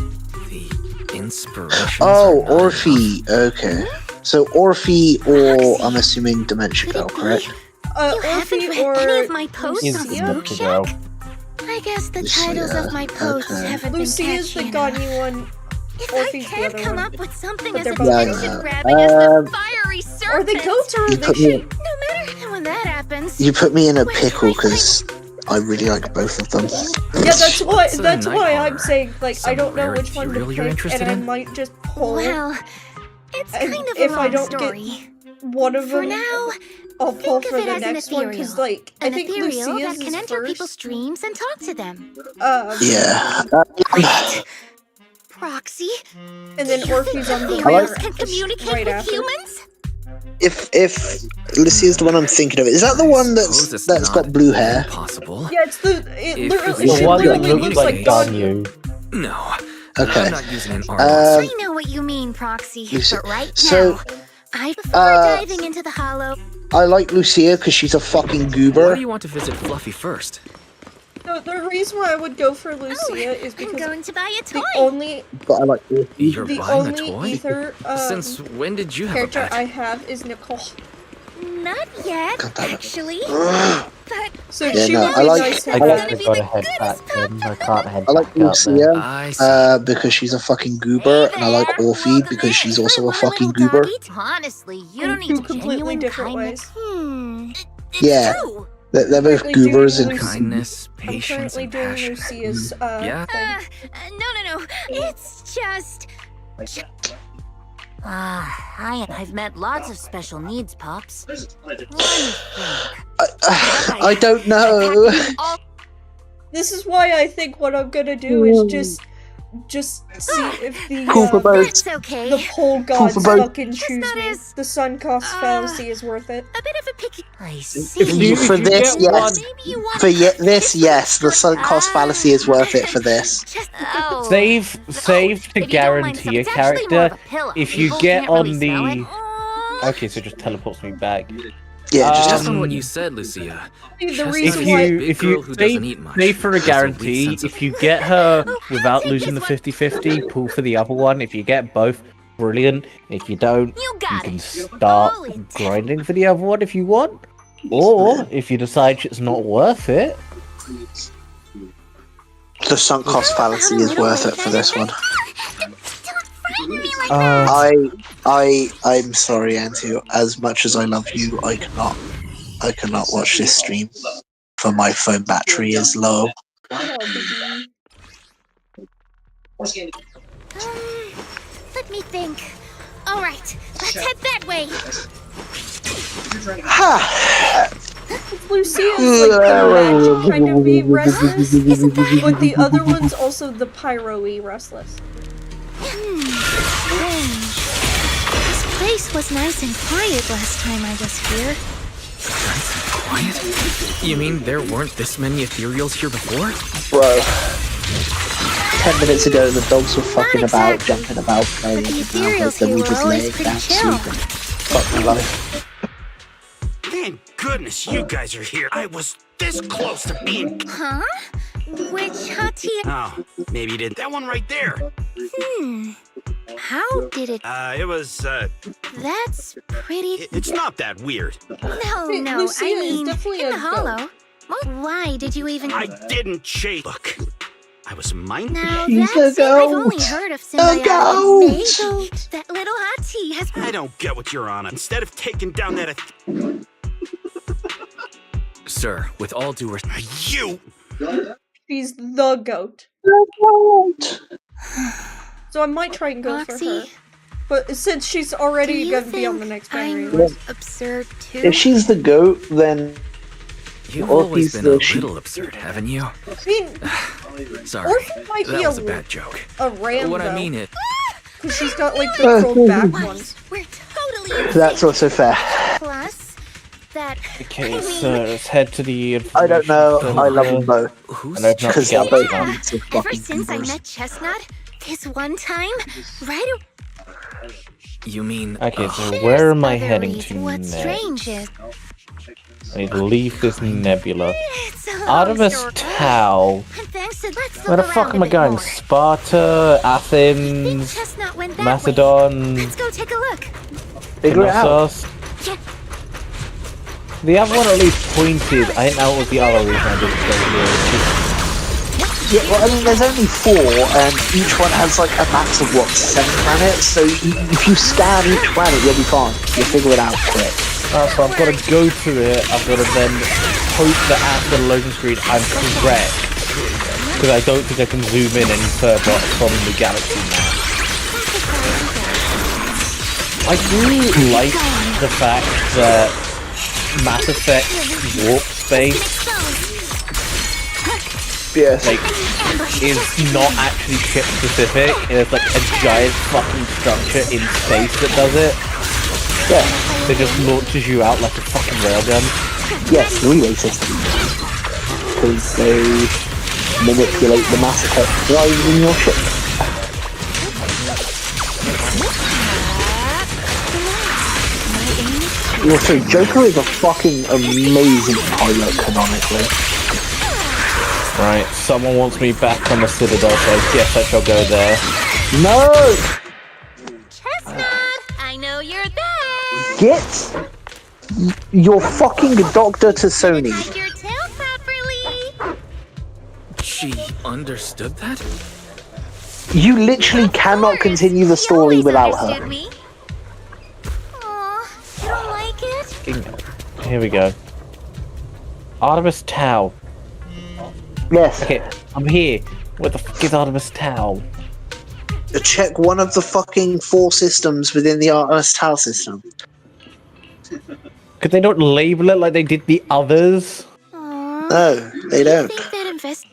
The inspirations. Oh, are not Orphe, okay. So Orphe or, I'm assuming, dementia girl, correct? You haven't Orphe read or any of my posts Is on the Spook Dementia Shack? girl. I guess the Lucia, titles of my posts okay. haven't Lucy been is the catchy enough. Ganyu one. If Orphe's I the can't other come one. up with something But as they're both attention-grabbing as the fiery Are serpent, they goats or are they put me- sheep? no matter when that happens, You put me in a pickle because I really like both of them. Yeah, that's why. It's a That's night why horror. I'm saying like I don't know Some which rare one to material you're pick, interested and I in? might just pull well, it's And kind of if a I long don't get story. one of For them. now, I'll pull think for of it the as an next one because like I an think ethereal Lucia's that can is enter first. people's dreams and talk to them. Yeah. Proxy, And then do you think Orphe's on the ethereals other can communicate right with after. humans? If Lucia's the one I'm thinking of, is that the one that's got blue hair? Possible. Yeah, it's the. It If literally, it's she The one that literally looks looks like like Ganyu. Ganyu. No. Okay. I'm not using an Um, I know what you mean, Proxy, Lucia- but right so, now, before diving into the hollow, I like Lucia because she's a fucking Why goober. do you want to visit Fluffy first? The reason why I would go for Lucia is I'm because going to buy a toy. the only But I like Orphe. You're the buying a only toy? ether Since when did you have a character pet? I have is Nicole. Not yet, God damn it. actually. But So Yeah, she no, would I be like- nice to I I have. like- guess I gotta head back in. I can't head I like back up there. Lucia I see. because she's a fucking goober, and I like Orphe because she's also a fucking goober. honestly, you In don't two need completely genuine different kindness. ways. It's Yeah. true. They're both Currently doing goobers and Lucy- Kindness, I'm patience, currently and doing passion. Lucia's Yeah? thing. No. It's just. I've met lots of special needs pups. I don't know. This is why I think what I'm gonna do is just see if the Cool for both. That's okay. the pole gods for both. fucking choose not me. as, The sun cost fallacy is worth it. A bit of a picky. I If see. you- For if this, get yes. Maybe you want For this, yes, the sunk cost fallacy is worth it for this. Just, Save to if you don't mind guarantee a some- it's actually more of character a pillow. if you People get can't on really the. smell it. Okay, so it just teleports me back. Yeah, just Just on Um, what you said, Lucia. The Chestnut reason is why- a If big you girl who doesn't eat say, much. say for a Has weak guarantee, sense of- if you get her I'll without take losing the this one. 50-50, pull for the other one. If you get both, brilliant. If you don't, You you got can it. start Holy grinding for the other one if you want. Or, if you decide it's not worth it... The sunk cost fallacy is worth it for this one. I'm sorry, Auntie. As much as I love you, I cannot watch this stream. For my phone battery is low. Let me think. All right, let's head that way. Lucia's like the magic kind of be restless, but the other one's also the pyro-y restless. This place was nice and quiet last time I was here. Nice and quiet? You mean there weren't this many ethereals here before? Bro. 10 minutes ago, the dogs were fucking about, jumping about, playing, and now they're just laying down sleeping. Fuck my life. Thank goodness you guys are here. I was this close to being... Huh? Which hot tea? Oh, maybe you did. That one right there. How did it... It was, That's pretty... It's not that weird. No, Lucia I mean, is definitely in the a hollow. Why did you even... I didn't chase... Look, I was minding... Now She's that's a it. I've goat. only heard of A symbiotic goat. goat. That little hot tea has... I don't get what you're on. Instead of taking down that... Sir, with all due respect... You! She's the goat. So I might try and go for her. But since she's already going to be on the next battery. Absurd too? If she's the goat, then... You've Or always he's been a the sheep. little absurd, haven't you? I mean, Sorry, Orphan might that be was a bad joke. a ram, What though. I mean is... Because she's got like the curled back ones. We're totally... That's also fair. Plus, that... Okay, so let's head to the... I don't know, I love them both. And open up the Because they're galaxy both map. needs of Ever fucking since I numbers. met Chestnut, this one time, right... You mean... Okay, so where am I other heading reason. to What's next? strange is... I need to leave this nebula. It's a long Artemis story. Tau. And thanks to let's Where the look fuck around am a I bit going? more. Sparta, Athens, Chestnut went that Macedon, way. Let's go take a look. Figure it out. Knossos. The other one at least pointed. I think that was the other reason I didn't go here. Yeah, well, I mean, there's only 4, and each one has like a max of what, 7 planets. So if you scan each planet, you'll be fine. You'll figure it out quick. So I've got to go to it. I've got to then hope that after the loading screen I'm correct, because I don't think I can zoom in any further from the galaxy map. I do like the fact that Mass Effect warp space like is not actually ship specific. It's like a giant fucking structure in space that does it. Yeah, it just launches you out like a fucking railgun. Yes, the relay system. Because they manipulate the Mass Effect drives in your ship. Also, Joker is a fucking amazing pilot, canonically. Right, someone wants me back on the Citadel, so I guess I shall go there. No! Chestnut, I know you're there. Get your fucking doctor to Sony. Hide your tail properly. She understood that? You literally cannot continue the story without her. Understood me. Aw, you don't like it? Here we go. Artemis Tau. Yes. Okay, I'm here. Where the fuck is Artemis Tau? Check one of the fucking 4 systems within the Artemis Tau system. Could they not label it like they did the others? No, they don't.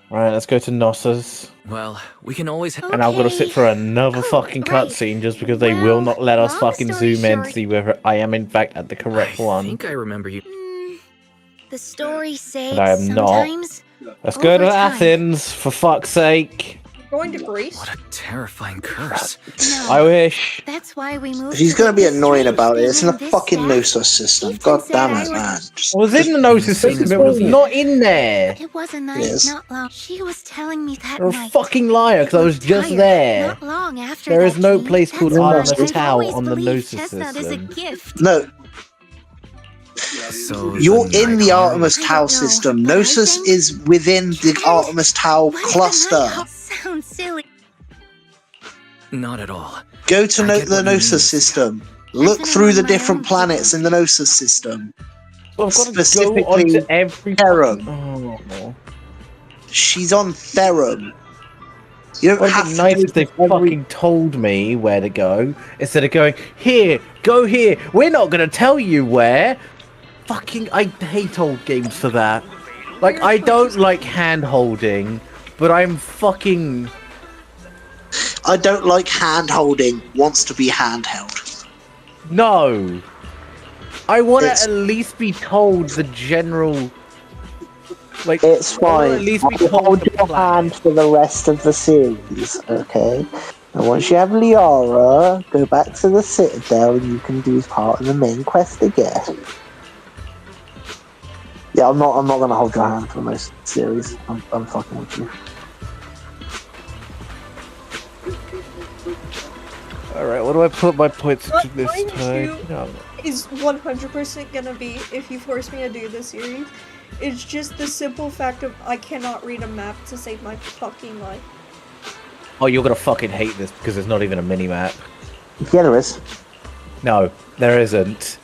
Right, let's go to Knossos. Well, we can always... And I've got to sit for another fucking cutscene just because they will not let us fucking zoom in to see whether I am in fact at the correct one. I think I remember you... The stories say And I am not. sometimes... Let's go to over time. Athens, for fuck's sake. Going to Greece? What a terrifying curse. I wish. That's why we moved. He's gonna be annoying about it. It's in a this fucking stack. Knossos system. God damn it, man. I was in the Gnosis system, it was not in there. It was a night, Yes. not long. She was telling me that You're a night. fucking liar, because I was just Tired. there. Not long after There that, is no Jean. place called That's why Artemis I've Tau always on the believed Gnosis Chestnut is a system. gift. No. So you're in the Artemis Tau system. Gnosis is within the Artemis Tau cluster. Sounds silly. Not at all. Go to I get the what you Gnosis mean. system. Look through the different planets in the Gnosis system. Well, I've got to go Specifically, onto every Therum. Oh. She's on Therum. You don't Well, have it'd be to nice go if they to every... fucking told me where to go instead of going here, go here. We're not gonna tell you where. Fucking, I hate old games for that. Like, I don't like hand holding, but I'm fucking. I don't like hand holding. Wants to be handheld. No. I want to at least be told the general. Like, it's fine. At least be I'll told hold your hand for the rest of the series, okay? And once you have Liara, go back to the Citadel and you can do part of the main quest again. Yeah, I'm not gonna hold your hand for most of the series. I'm fucking with you. Alright, what do I put my points to this Mind time? you, is 100% gonna be if you force me to do this series. It's just the simple fact of I cannot read a map to save my fucking life. Oh, you're gonna fucking hate this because there's not even a mini-map. Yeah, there is. No, there isn't.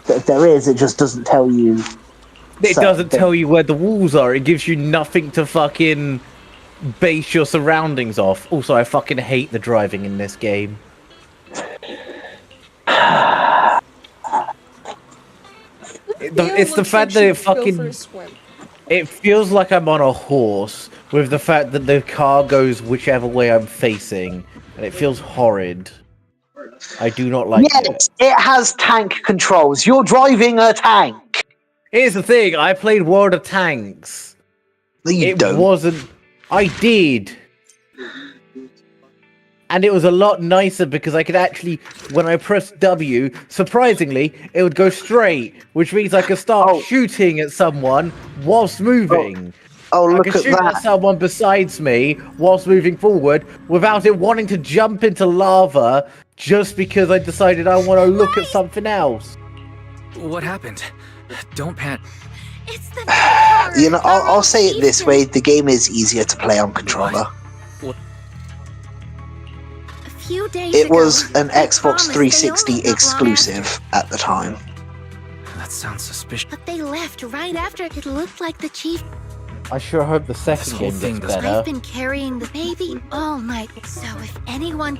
There is, it just doesn't tell you. It doesn't tell you where the walls are, it gives you nothing to fucking base your surroundings off. Also, I fucking hate the driving in this game. It's the fact that it fucking... It feels like I'm on a horse, with the fact that the car goes whichever way I'm facing, and it feels horrid. I do not like it. Yes, it has tank controls. You're driving a tank. Here's the thing, I played World of Tanks. No, you don't. Wasn't... I did. And it was a lot nicer because I could actually, when I pressed W, surprisingly, it would go straight, which means I could start shooting at someone whilst moving. Look I could at shoot that. at someone besides me whilst moving forward without it wanting to jump into lava just because I decided I want to look at something else. What happened? Don't panic. It's the You know, I'll say it this way: the game is easier to play on controller. Few days It ago, was an they Xbox promised they 360 only got exclusive at the time. That sounds suspicious. But they left right after it looked like the chief. I sure hope the second whole game thing gets doesn't- better. I've been carrying the baby all night, so if anyone...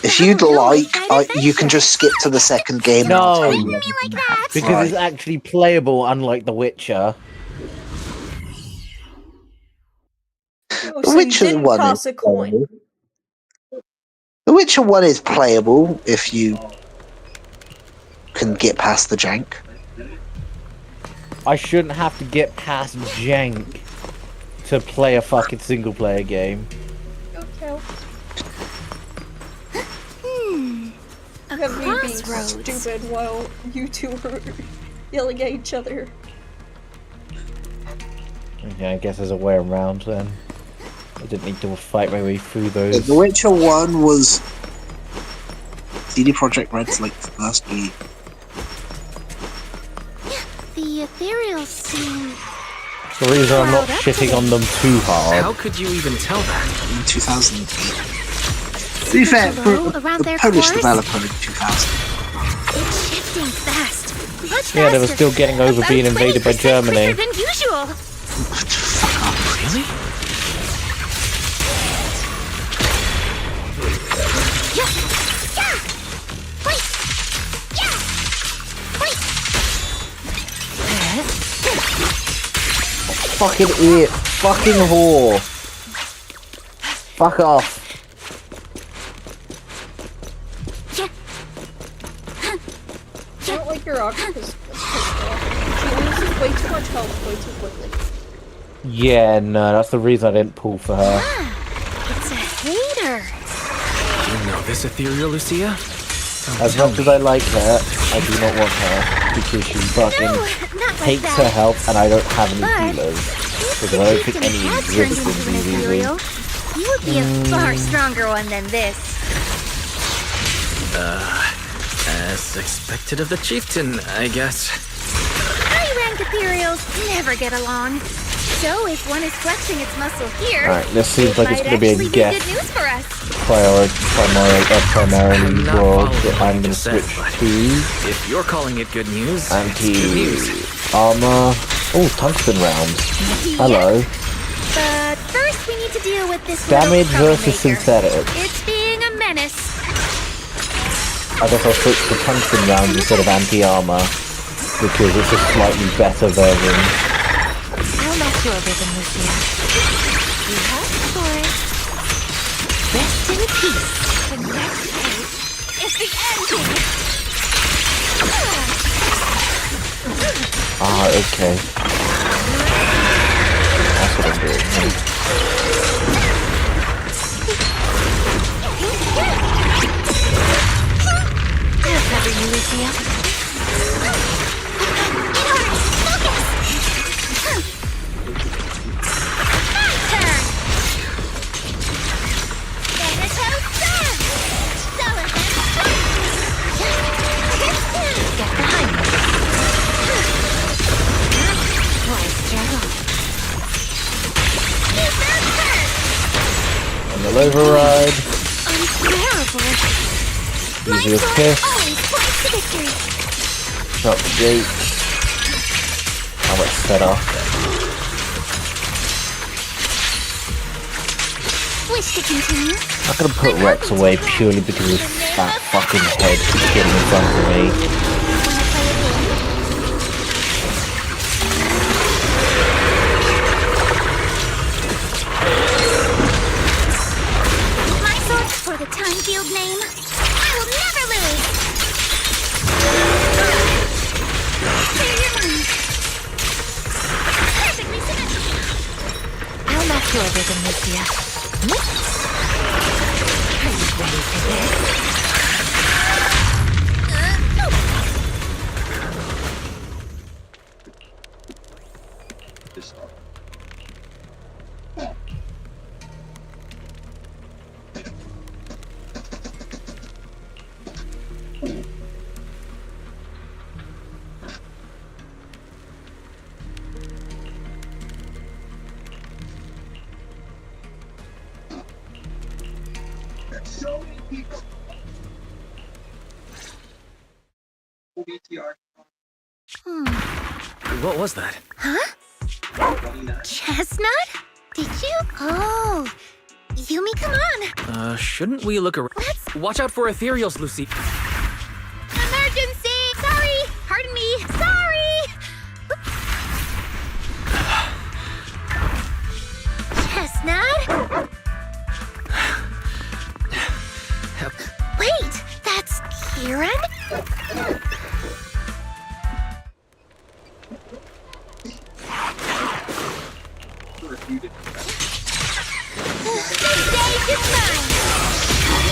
If you'd like, you can just skip to the second game. And I'll tell you everything that happens. Because it's actually playable, unlike The Witcher. Oh, The so you Witcher didn't 1 toss is a coin. playable. The Witcher 1 is playable if you can get past the jank. I shouldn't have to get past jank to play a fucking single player game. Okay. Have me being stupid while you two are yelling at each other. Okay, I guess there's a way around then. I didn't need to fight my way through those. The Witcher 1 was CD Projekt Red's like first game. The ethereal seem... The reason I'm not shitting on them too hard. How could you even tell that? In 2008. To be fair, for the Polish developer in 2000. It's shifting fast. Much Yeah, they were faster. still getting over being About invaded by 20% Germany. quicker than usual. Really? Fucking idiot. Fucking whore. Fuck off. I don't like your octopus pistol. She loses way too much health way too quickly. Yeah, no, that's the reason I didn't pull for her. It's a hater. Do you know this ethereal, Lucia? As much as I like her, I do not want her because she fucking hates her health and I don't have any healers. Because I don't think any exist in DVZ. You would be a far stronger one than this. As expected of the chieftain, I guess. High-rank ethereals never get along. So if one is flexing its muscle here, Alright, this seems like it's going to be a good guess. news for us. Primarily world that I'm going to switch to. If you're calling it good news, it's good news. Anti-armor. Oh, tungsten rounds. Hello. But first we need to deal with this Damage little versus troublemaker. synthetic. It's being a menace. I guess I'll switch to tungsten rounds instead of anti-armor. Because it's a slightly better version. I'll match your rhythm, Lucia. We have for it. Rest in peace. The next page is the ending. Ah, okay. That's what I'm doing. I'll cover you, Lucia. And the override. Unbearable. Easy as piss. Always points to victory. Shut the gate. How about set off? Wish to continue? I'm gonna put Rex away purely because his fat fucking head keeps getting in front of me. My sword for the time field name. I will never lose. Clear your mind. Perfectly symmetrical. I'll match your rhythm, Lucia. Are you ready for this? What was that? Huh? Chestnut? Did you? Oh. Yumi, come on. Shouldn't we look around? Watch out for ethereals, Lucy. Emergency! Sorry! Pardon me! Sorry! Chestnut? Wait! That's Kieran? Stage is mine!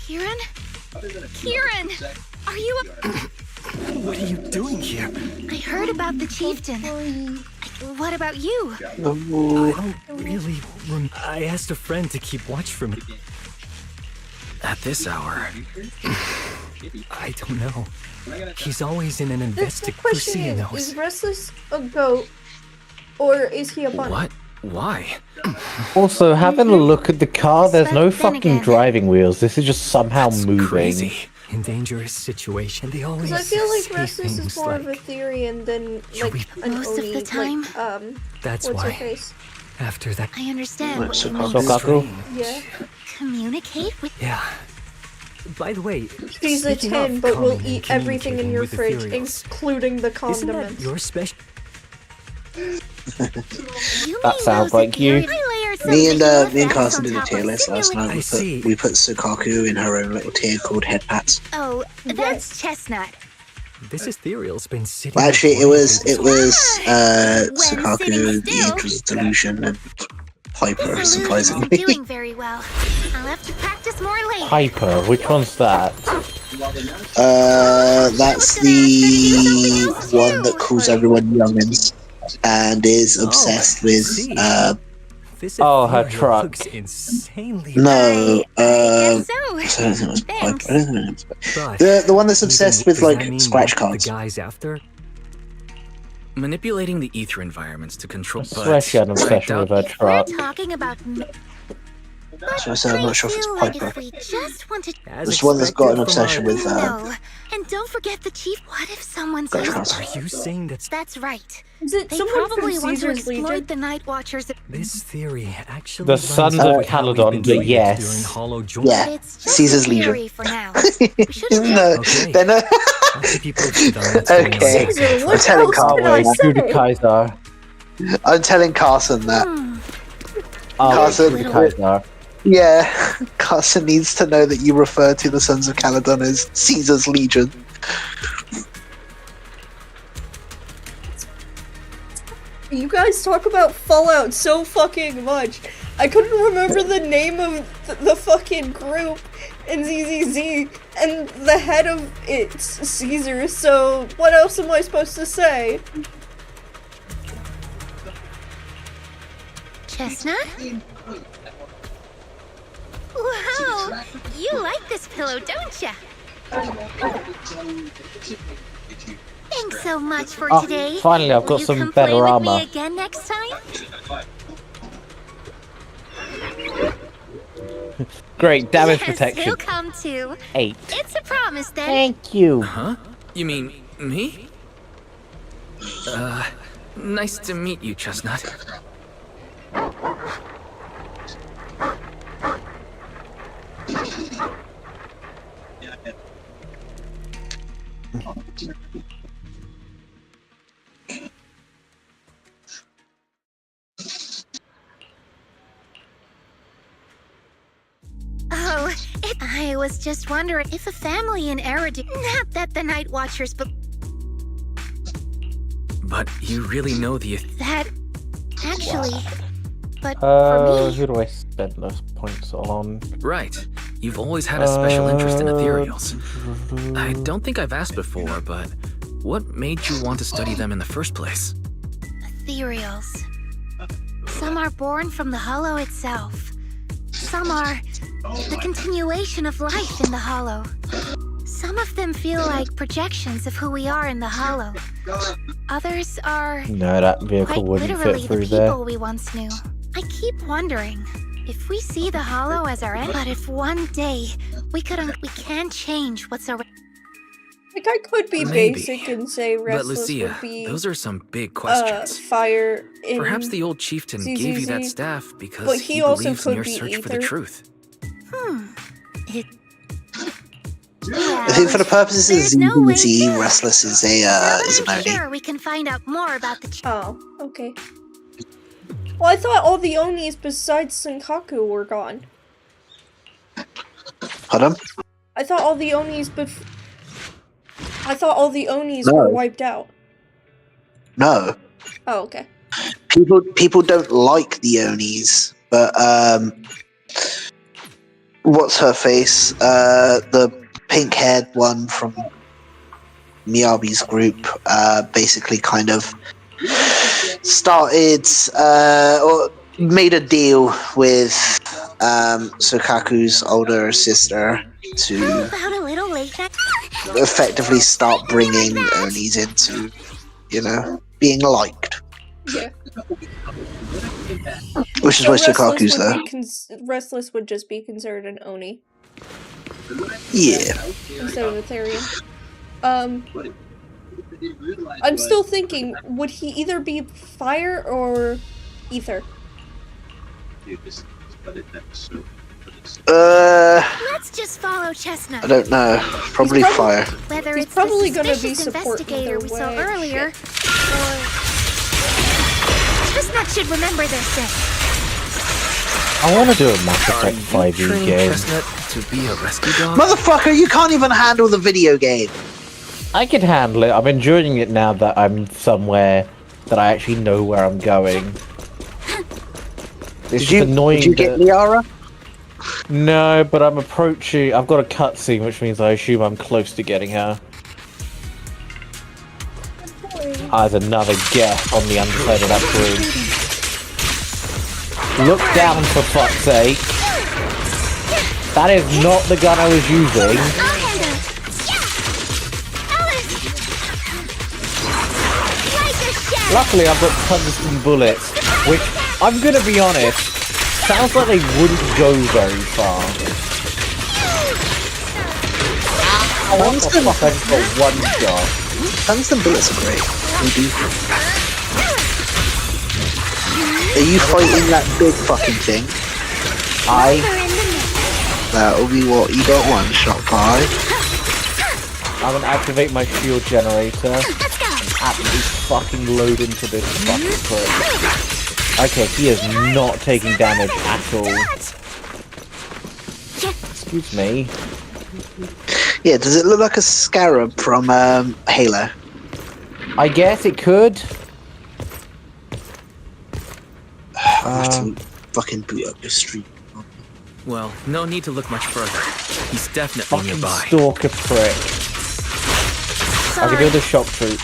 Kieran? Kieran! Are you What are you doing here? I heard about the chieftain. What about you? I don't really I asked a friend to keep watch for me. At this hour. I don't know. He's always in an The investigation. question is Restless a goat or is he a bunny? What? Why? Also, having a look at the car, there's no But then fucking again- driving wheels. This is just somehow moving. Crazy. In dangerous situation, they always Because I feel like say Restless is things more of like, Etherean than like an Most of Oni, the time. like, That's what's her why. face? After that, I understand Like what you mean. Sokaku? Yeah. Communicate with yeah. By the way, She's a speaking 10, of but will coming and eat everything in communicating your with fridge, ethereals, including the isn't that condiments. your special? That sounds like you. Me and Carson did a tier list last night. We put Sukaku in her own little tier called Head Pats. Oh, that's Chestnut. This ethereal's been sitting. Well, actually, it was When Sukaku, sitting the still. Angel's Delusion, and Piper, This illusion surprisingly. isn't doing very well. I'll have to practice more later. Piper, which one's that? That's the one that calls everyone youngins and is obsessed with. This Oh, her ethereal truck. looks insanely. No, guess so. I don't think it was Thanks. I don't think it was But the one that's obsessed with does that like mean scratch the cards. guys after? Manipulating the ether environments to control. I swear she had an obsession with her We're truck. talking about. So I said I'm not sure if it's feel like Piper. if we just wanted. This one that's got an obsession with. No, and don't forget the chief. What if someone's Scratch using? cards. Are you saying that's That's right. Is it They someone probably from want to Caesar's exploit Legion? the Night Watchers. this theory actually? The lines Sons up of with how we've Caledon, been but treated yes. during Hollow Joint. Yeah, It's just Caesar's a Legion. theory for now. We shouldn't No, Okay. they're not. I'll keep you posted on what's going on. Okay. Caesar, I'm what telling else can I Carson. Judy say? Kaiser. I'm telling Carson that. Oh, Carson. Judy Kaiser. Yeah, Carson needs to know that you refer to the Sons of Caledon as Caesar's Legion. You guys talk about Fallout so fucking much. I couldn't remember the name of the fucking group in ZZZ, and the head of it's Caesar, so what else am I supposed to say? Chestnut? Wow, you like this pillow, don't ya? Thanks so much for Oh, today. finally, I've Will got you some come better play with armor. me again next time? Great damage Yes, protection. he'll come too. 8. It's a promise then. Thank you. Huh? You mean me? Nice to meet you, Chestnut. Oh, I was just wondering if a family in Eridu. Not that the Night Watchers, but But you really know the. that. Actually. But for me. Who do I spend those points on? Right. You've always had a special interest in ethereals. I don't think I've asked before, but what made you want to study them in the first place? Ethereals. Some are born from the Hollow itself. Some are the continuation of life in the Hollow. Some of them feel like projections of who we are in the Hollow. Others are No, that vehicle quite wouldn't literally fit the through people there. we once knew. I keep wondering if we see the Hollow as our end, but if one day we can change what's around. Like, I could be Maybe. basic and say But Restless Lucia, would be, those are some big questions. fire in Perhaps the old chieftain gave you that ZZZ, staff because but he he also believes in could your be search for the Ether. truth. It. I think for the purposes of ZZZ, Restless is a is an I'm Oni. sure we can find out more about the. Oh, okay. Well, I thought all the Onis besides Senkaku were gone. Pardon? I thought all the Onis No. were wiped out. No. Oh, okay. People don't like the Onis, but what's her face? The pink-haired one from Miyabi's group basically kind of started or made a deal with Sokaku's older sister to About a little late night. effectively start bringing Onis into, being liked. Yeah. Which is So why Sokaku's there. Restless would just be considered an Oni Yeah. instead of Ethereum. I'm still thinking, would he either be fire or ether? Let's just follow Chestnut. I don't know. Probably fire. Whether He's it's probably the gonna be suspicious support investigator either we saw way. earlier, or Chestnut should remember this thing. I want to do a Mass Effect Are you 5e trained game. Chestnut to be a rescue dog? Motherfucker, you can't even handle the video game. I can handle it. I'm enjoying it now that I'm somewhere that I actually know where I'm going. It's Did you annoying get that- Liara? No, but I'm approaching. I've got a cutscene, which means I assume I'm close to getting her. There's another guess on the underside of that room. Look down, for fuck's sake. That is not the gun I was using. Luckily, I've got tungsten bullets, which, I'm gonna be honest, sounds like they wouldn't go very far. Ow, what the fuck, I just got one shot. Tungsten bullets are great. Are you fighting that big fucking thing? That'll be what you got one shot by. I'm gonna activate my shield generator. Absolutely fucking load into this fucking prick. Okay, he is not taking damage at all. Excuse me. Yeah, does it look like a scarab from Halo? I guess it could. I have to fucking boot up your stream. Well, no need to look much further. He's definitely Fucking nearby. stalker prick. I can do the shock troop.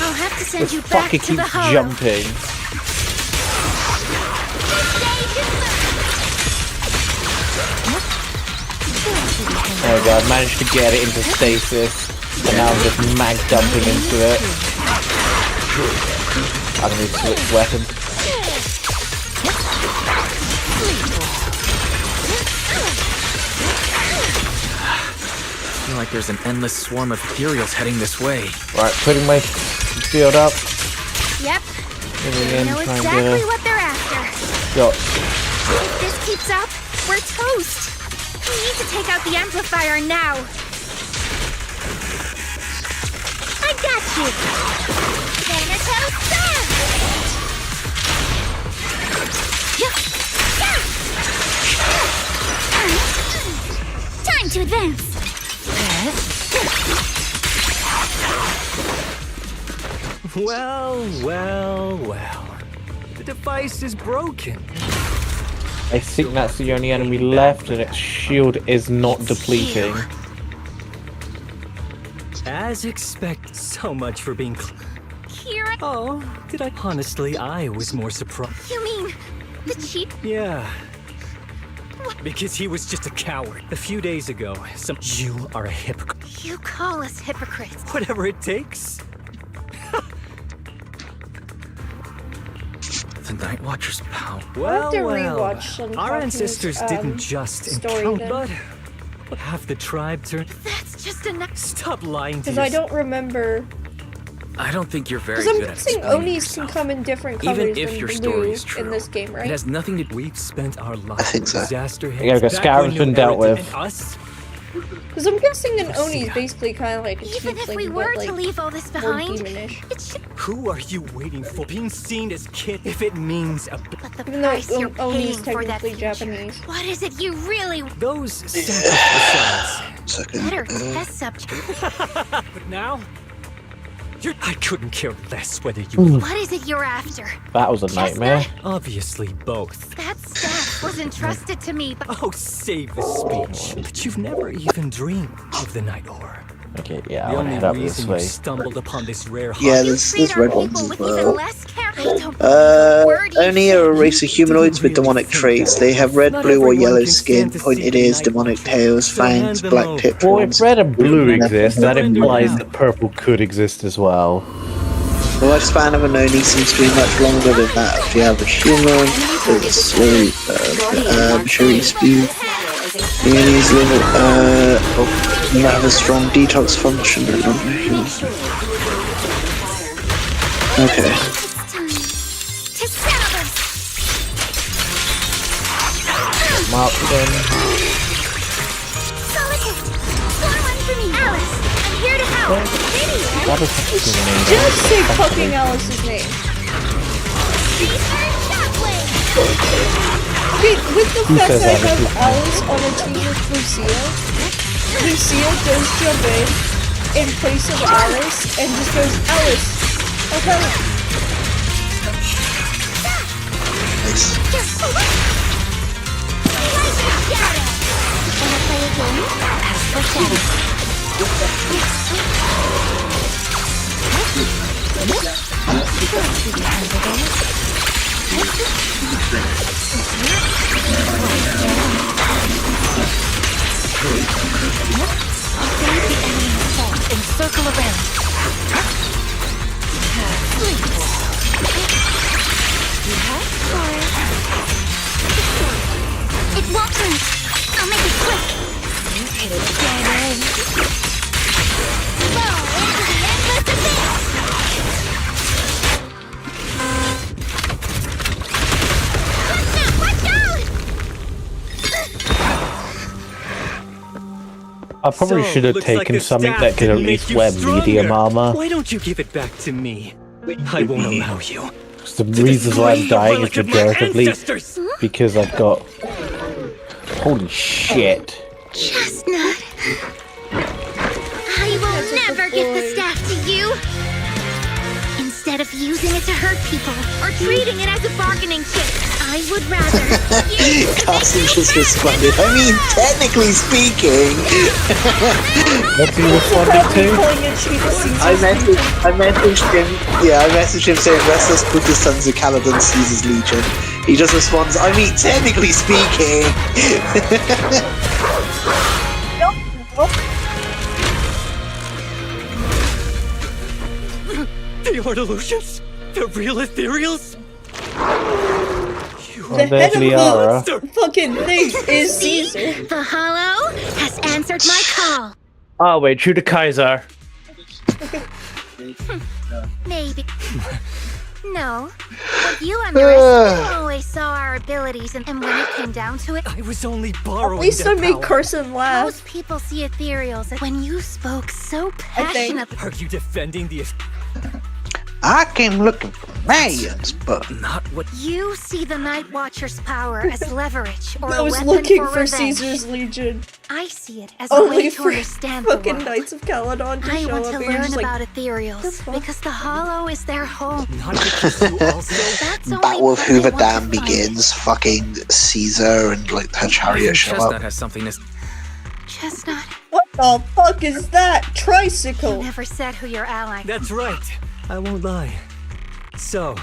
I'll have to send This you back fucker to the keeps Hollow. jumping. There we go, I managed to get it into stasis, and now I'm just mag dumping into it. I'm gonna need to switch weapons. I feel like there's an endless swarm of Ethereals heading this way. Right, putting my shield up. Yep. Moving I in, know trying exactly to... what they're after. Go. If this keeps up, we're toast. We need to take out the amplifier now. I got you. Thanatos Sun! Time to advance. Well. The device is broken. I think that's the only enemy left, and its shield is not depleting. As expected. So much for being. Kira. Oh, did I? Honestly, I was more surprised. You mean the cheat? Yeah. Because he was just a coward. A few days ago, you are a hypocrite. You call us hypocrites. Whatever it takes. The Night Watcher's power. I'll have to rewatch some Our Hawkins, ancestors didn't just story encounter, then. but half the tribe turned. That's just enough. Stop lying to Because I yourself. don't remember. I don't think you're very Because I'm good at guessing explaining Onis yourself. can come in different colors Even if than your blue story is true, in this game, right? it has nothing to. We've spent our lives. I think so. Disaster Yeah, because Scarab's been dealt with. Us? Because I'm guessing an Oni is basically kind of like a Even if we tiefling, were but, like, to leave all this more behind, demonish. it should. Who are you waiting for? Being seen as kid if it means a. But the Even though price you're Oni is paying for that technically future. Japanese. What is it you really Those sacrifices. better test subject? But now, I couldn't care less whether you. What is it you're after? That was a nightmare. Obviously, both. That staff was entrusted to me, but Oh, save the speech. But you've never even dreamed of the Night Ore. Okay, yeah, The I want to only head up this reason you way. stumbled upon this rare Yeah, hobby- there's red ones as even well. less care. I don't believe a word you Only say. a race of humanoids with demonic traits. They have red, blue, or yellow skin, pointed ears, demonic tails, fangs, black tipped Well, horns. if red and blue exist, that implies that purple could exist as well. The lifespan of an Oni seems to be much longer than that of the average human. It's very speed. The Onis have a strong detox function. Okay. Marksman. That is his name. Just say fucking Alice's name. Okay, with the Who fact says that I Alice? have Alice on a team with Lucia, Lucia does jump in place of Alice and just goes, Alice, okay. Wanna play a game? Ask for shadows. And circle around. It won't hurt. I'll make it quick. You hit a dead end. Fall into the endless abyss. Watch out! I probably should have taken something that could at least wear medium armor. Why don't you give it back to me? I won't allow you. The reasons why I'm dying is majoritively because I've got... Holy shit. Chestnut. I will never give the staff to you. Instead of using it to hurt people or treating it as a bargaining chip, I would rather. Carson just responded. I mean, technically speaking. What's he responding to? I messaged him. Yeah, I messaged him saying restless put the sons of Caledon Caesar's Legion. He just responds, I mean, technically speaking. They are illusions? The real ethereals? The head of the fucking thing is Caesar. The Hollow has answered my call. Oh wait, true to Kaiser. Maybe. No. What you underestimated always saw our abilities, and when it came down to it, I was only borrowing. At least I made power. Carson laugh. Most people see ethereals, and when you spoke so passionately. Are you defending the? I came looking for millions, but not what you see the Night Watcher's power as leverage or I a was weapon looking for for revenge. Caesar's Legion. I see it as a Only way to for understand the fucking world. Knights of Caledon to I show want up to here, learn just like, about ethereals because the Hollow is their home. Not because you also. That's only Battle of because they Hoover want to Dam find begins. Fucking Caesar and like her chariot show Chestnut up. has something to. Chestnut. What the fuck is that? Tricycle. You never said who your ally. That's right. I won't lie. So,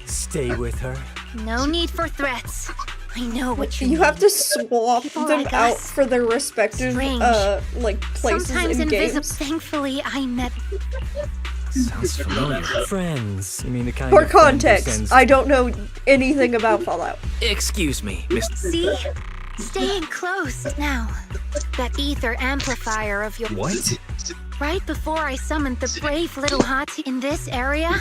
stay with her. No need for threats. I know what you You mean. have to swap People them like out us. for their respective Strange. like places Sometimes in invisible. games. Thankfully, I met. Sounds familiar. Friends. You mean the kind For of friend who context, sends- I don't know anything about Fallout. Excuse me, Miss. See? Staying close now. That ether amplifier of your. What? Right before I summoned the brave little hot in this area,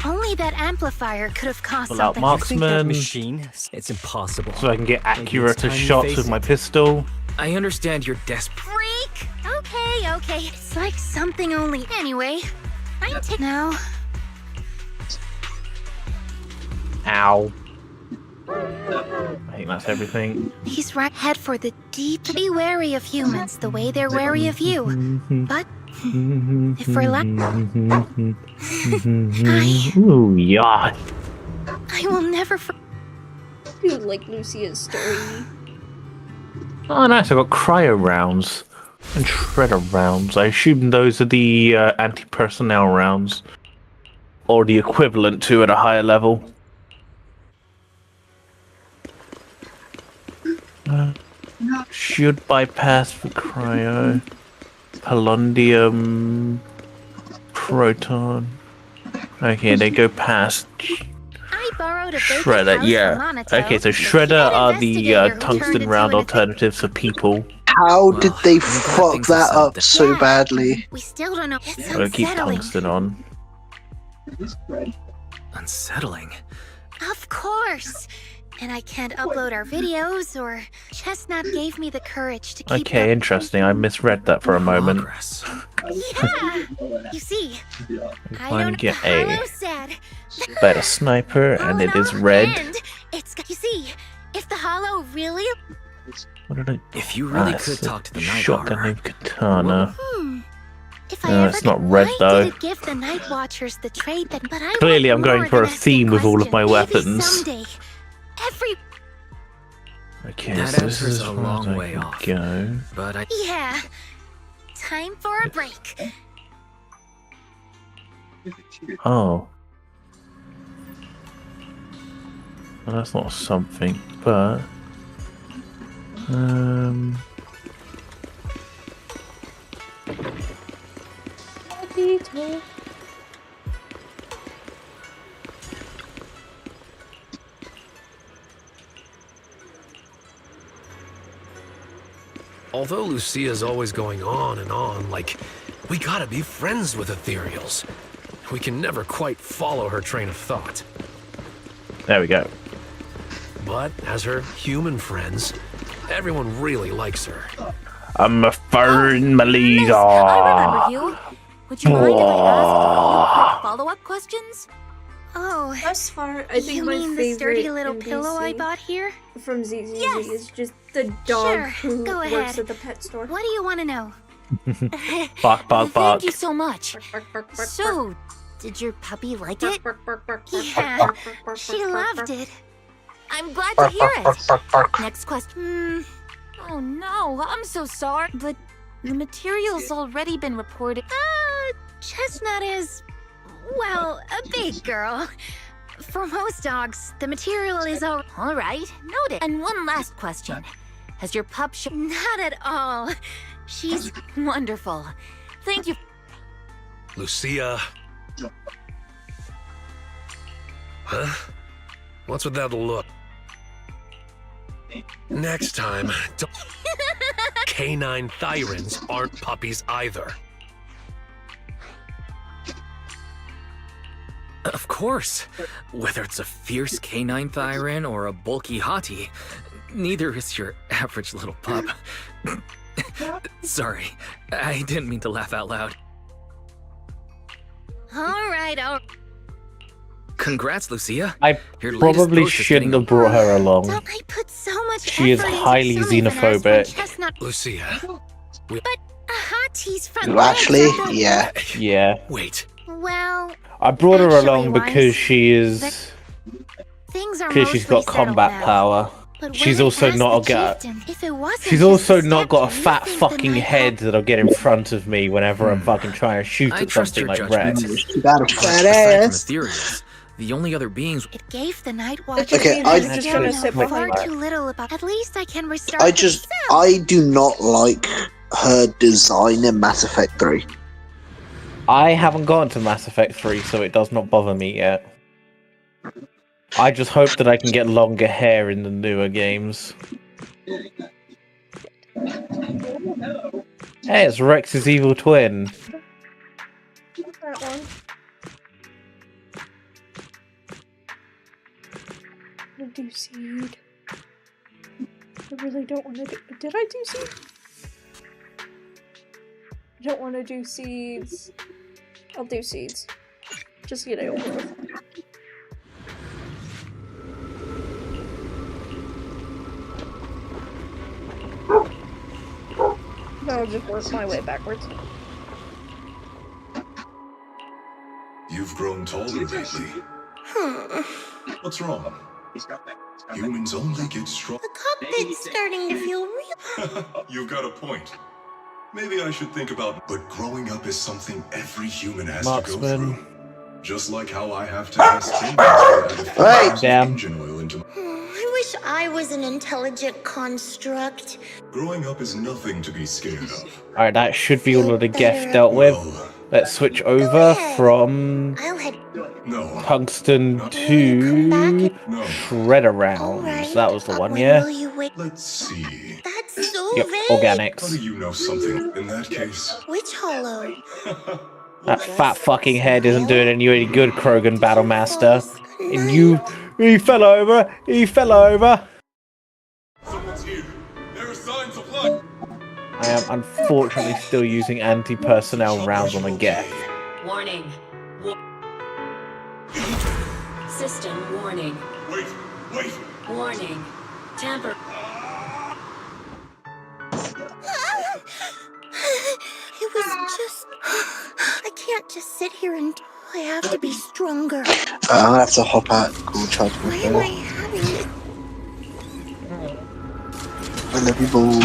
only that amplifier could have caused Pull out something. You think that marksman machine? It's impossible. so I can get Maybe it's accurate time you shots face with my it. pistol. I understand you're desperate. Freak! Okay. It's like something only. Anyway, I'm now. Ow. I think that's everything. He's right. Head for the deep. Be wary of humans the way they're wary of you. But if we're Ooh, yeah. I will never. Dude, like Lucia's story. Oh, nice. I got cryo rounds and shredder rounds. I assume those are the anti-personnel rounds, or the equivalent to at a higher level. Should bypass the cryo. Polonium, proton. Okay, they go past I borrowed a shredder. Yeah. Okay, so shredder are the tungsten round alternatives for people. How did they fuck that up so badly? We still don't know. It's I'm gonna keep unsettling. tungsten on. Unsettling. Of course. And I can't upload our videos, or Chestnut gave me the courage to keep Okay, interesting. I misread that for a moment. Progress. Yeah. You see, I Trying to don't. get The a Hollow said. better sniper, and it is red. And it's. You see, if the Hollow really. What did I? If you really it's could a talk to the Night shotgun Armor. named Katana. If I No, ever it's not did, red, why though. Did it give the Night Watchers the trait that? But I Clearly, want I'm going more for than a theme with all of my question. Maybe weapons. Someday, every. Okay, That so this answer's is a as far as long I way can off. go. But I. Yeah. Time for a break. Oh. Well, that's not something, but... Although Lucia's always going on and on, like, we gotta be friends with ethereals. We can never quite follow her train of thought. There we go. But as her human friends, everyone really likes her. I'm a foreign Melissa. I remember you. Would you mind if I asked a few quick follow-up questions? Oh, thus far, I think you my mean favorite the sturdy little NPC pillow I bought here? From ZZZ Yes. is just the dog Sure, who go works ahead. at the pet store. What do you want to know? Bark, bark, bark. Thank you so much. So, did your puppy like it? Yeah, she loved it. I'm glad to hear it. Next question. Oh no, I'm so sorry, but the material's already been reported. Chestnut is, well, a big girl. For most dogs, the material is all right. Noted. And one last question: has your pup? Not at all. She's wonderful. Thank you. Lucia. Huh? What's with that look? Next time, don't... Canine Thyrans aren't puppies either. Of course. Whether it's a fierce canine Thyran or a bulky hottie, neither is your average little pup. Sorry, I didn't mean to laugh out loud. All right. Congrats, Lucia. I Your latest probably post is shouldn't getting have brought her along. Don't I put so much She is effort into highly something that asks for xenophobic. Chestnut? Lucia. But a hottie's front Well, legs actually, are the- yeah. Yeah. Wait. Well, I brought her actually, along because Wise, she is... things are Because she's got mostly settled combat now. power. But She's when I also asked not a the guy. chieftain if it wasn't She's just also a not got a step, fat do you think the fucking night head that'll get in front of me whenever I'm fucking trying to shoot I at trust something your like judgment. Rex. That a But fat aside from ass. ethereals, the only other beings. It gave the night watch. Okay, I just don't gonna know sit far behind her. too little about. At least I can restart. I the do not like her design in Mass Effect 3. I haven't gotten to Mass Effect 3, so it does not bother me yet. I just hope that I can get longer hair in the newer games. Hey, it's Rex's evil twin. That one. I do seed. I really don't want to do. Did I do seed? I don't want to do seeds. I'll do seeds. Just get it over with. No, I'll just work my way backwards. You've grown taller lately. What's wrong? Humans only get strong. The cockpit's starting to feel real. You've got a point. Maybe I should think about. But growing up is something every human has to go Marksman. through. Just like how I have to test engines. Hey, damn. Engine oil into my... I wish I was an intelligent construct. Growing up is nothing to be scared of. Alright, that should be all of the Geth dealt with. Let's switch over from I'll head. No. tungsten to shredder rounds. That was the one, When yeah? will you wait? Let's see. That's so Yep, vague. How organics. do you know something? In that case, Which hollow? That fat fucking head isn't doing you any good, Krogan Battlemaster. And you... He fell over! He fell over! someone's here. There are signs of life. I am unfortunately still using anti-personnel rounds on a Geth. Warning. System warning. Wait. Warning. Tamper. It was just. I can't just sit here and. I have to be stronger. I'm gonna have to hop out. Cool, charge my Why am I phone. having it? I love you, boo.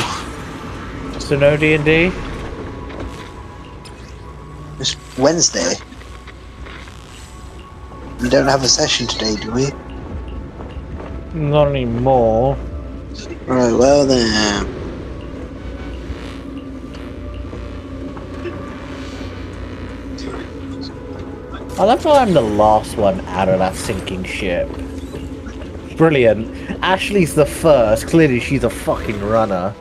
So no D&D? It's Wednesday. We don't have a session today, do we? Not anymore. Right, well then. I love how I'm the last one out of that sinking ship. Brilliant. Ashley's the first. Clearly she's a fucking runner.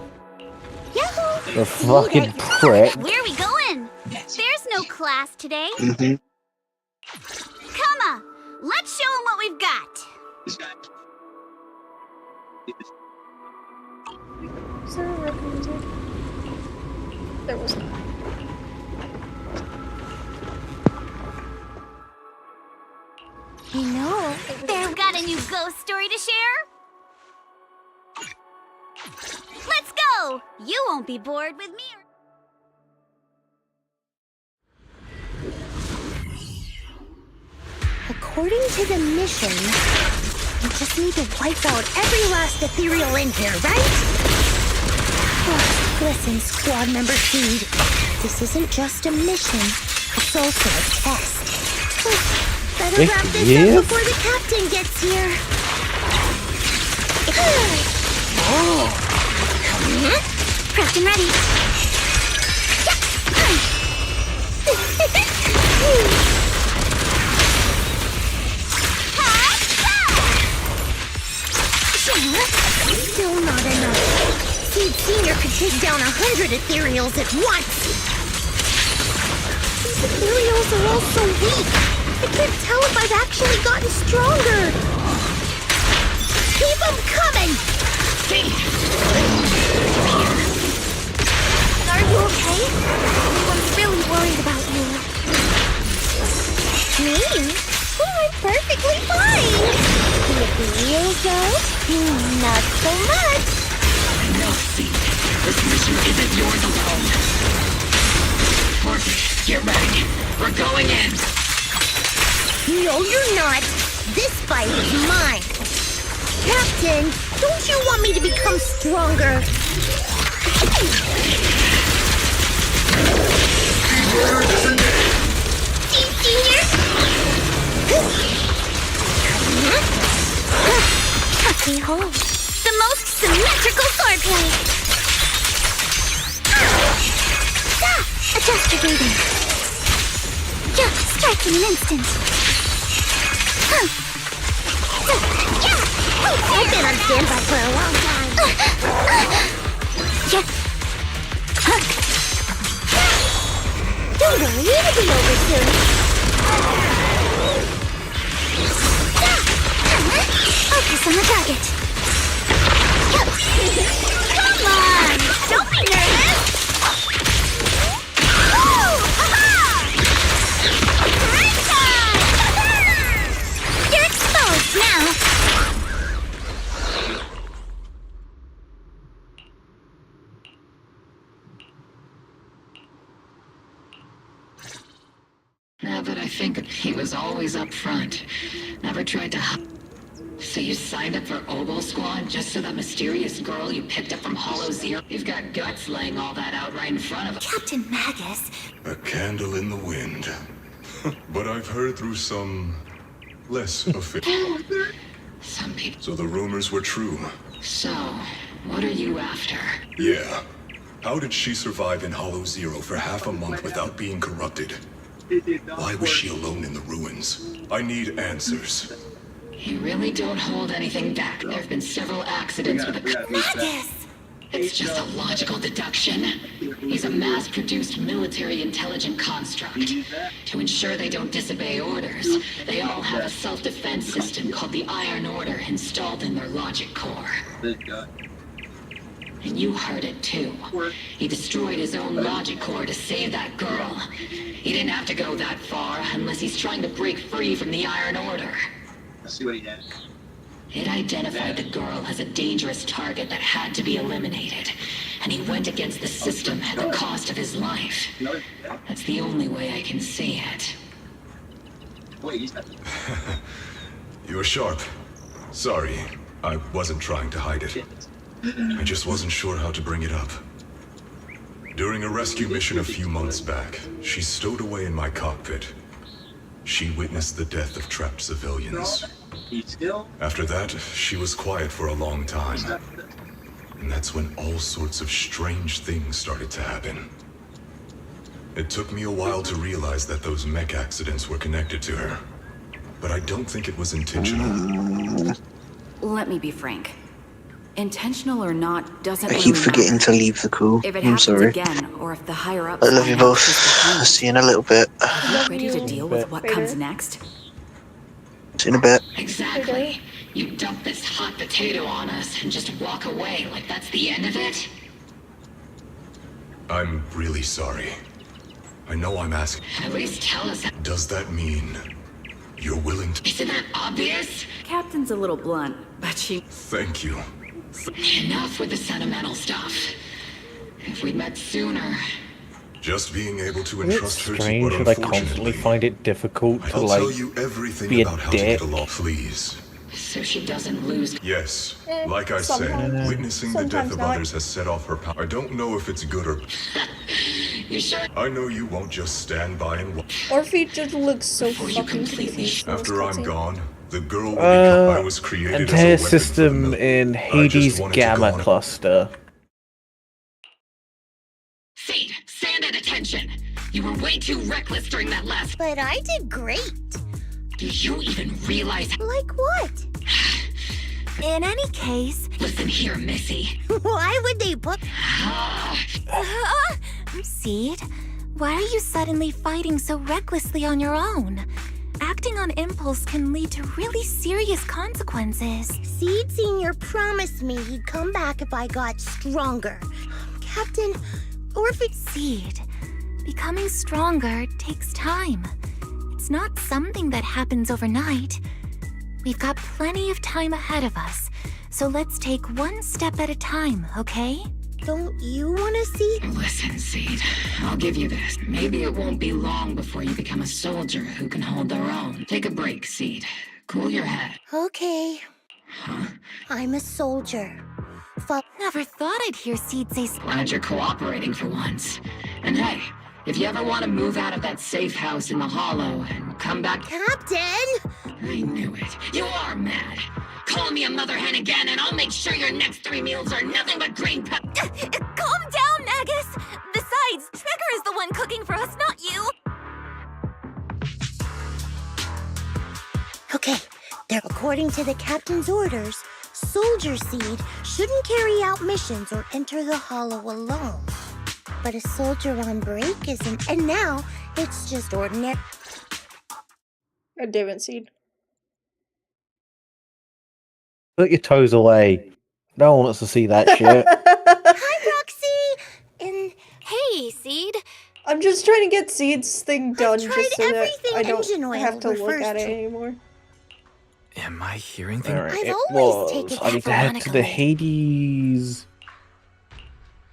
Yahoo! The fucking prick. Where are we going? There's no class today. Mm-hmm. Come on, let's show them what we've got. Is there a rock music? There was not. You know, they've got a new ghost story to share. Let's go! You won't be bored with me. According to the mission, we just need to wipe out every last ethereal in here, right? Oh, listen, squad member Seed. This isn't just a mission, it's also a test. Better wrap this up before the captain gets here. Prepped and ready. Still not enough. Seed Senior could take down 100 ethereals at once. These ethereals are all so weak. I can't tell if I've actually gotten stronger. Keep them coming! Are you okay? Everyone's really worried about you. Me? Oh, I'm perfectly fine. The ethereals, though? Not so much. No, see, this mission isn't yours alone. Morphe, get ready. We're going in. No, you're not. This fight is mine. Captain, don't you want me to become stronger? Senior? Tuck me home. The most symmetrical swordplay. Adjust your breathing. Yeah, strike in an instant. I've been on standby for a long time. Don't worry, it'll be over soon. Focus on the target. Come on! Don't be nervous! Great time! You're exposed now. Now that I think he was always up front. Never tried to So you signed up for Oboe Squad just so that mysterious girl you picked up from Hollow Zero? You've got guts laying all that out right in front of us. Captain Magus. A candle in the wind. But I've heard through some less official. Some people. So the rumors were true. So, what are you after? Yeah. How did she survive in Hollow Zero for half a month without being corrupted? Why was she alone in the ruins? I need answers. You really don't hold anything back. There have been several accidents with a... Magus! It's just a logical deduction. He's a mass-produced military intelligent construct. To ensure they don't disobey orders, they all have a self-defense system called the Iron Order installed in their logic core. And you heard it too. He destroyed his own logic core to save that girl. He didn't have to go that far unless he's trying to break free from the Iron Order. Let's see what he does. It identified the girl as a dangerous target that had to be eliminated, and he went against the system at the cost of his life. That's the only way I can see it. You're sharp. Sorry, I wasn't trying to hide it. I just wasn't sure how to bring it up. During a rescue mission a few months back, she stowed away in my cockpit. She witnessed the death of trapped civilians. After that, she was quiet for a long time. And that's when all sorts of strange things started to happen. It took me a while to realize that those mech accidents were connected to her. But I don't think it was intentional. Let me be frank. Intentional or not doesn't I really keep forgetting matter. to leave the call. If it I'm happens sorry. again, or if the higher ups I love you find out both. who's behind See you in a little bit. it, are you ready to deal with what comes next? See you in a bit. Exactly. You dump this hot potato on us and just walk away like that's the end of it? I'm really sorry. I know I'm asking. At least tell us. Does that mean you're willing to... Isn't that obvious? Captain's a little blunt, but she... Thank you. Enough with the sentimental stuff. If we'd met sooner... Just being able to It's entrust her to, strange but that I constantly find it difficult to I'll like tell you everything be a about how to dick. get along, please. So she doesn't lose... Yes, like I said, sometimes. witnessing the death Sometimes of not. others has set off her power. I don't know if it's good or... You sure? I know you won't just stand by and watch. Orphe just looks so fucking confused. After I'm gone, the girl will become... I was created entire as a weapon for the system military. in I just Hades wanted to go Gamma on a- cluster. Seed, stand at attention. You were way too reckless during that last... But I did great. Do you even realize... Like what? In any case... Listen here, Missy. Why would they put... Seed, why are you suddenly fighting so recklessly on your own? Acting on impulse can lead to really serious consequences. Seed Senior promised me he'd come back if I got stronger. Captain, Orphe... Seed, becoming stronger takes time. It's not something that happens overnight. We've got plenty of time ahead of us, so let's take one step at a time, okay? Don't you want to see? Listen, Seed, I'll give you this. Maybe it won't be long before you become a soldier who can hold their own. Take a break, Seed. Cool your head. Okay. Huh? I'm a soldier. Never thought I'd hear Seed say... Glad you're cooperating for once. And hey, if you ever want to move out of that safe house in the hollow and come back... Captain! I knew it. You are mad. Call me a mother hen again and I'll make sure your next 3 meals are nothing but green pepper. Calm down, Nagus! Besides, Trigger is the one cooking for us, not you! Okay, according to the captain's orders, Soldier Seed shouldn't carry out missions or enter the hollow alone. But a soldier on break isn't, and now it's just ordinary. God damn it, Seed. Put your toes away. No one wants to see that shit. Hi, Roxy! And hey, Seed. I'm just trying to get Seed's thing done tried just so that everything I engine don't oil have to look refers at it to. anymore. Am I hearing things? There I've it always taken was. that I need to head to the Hades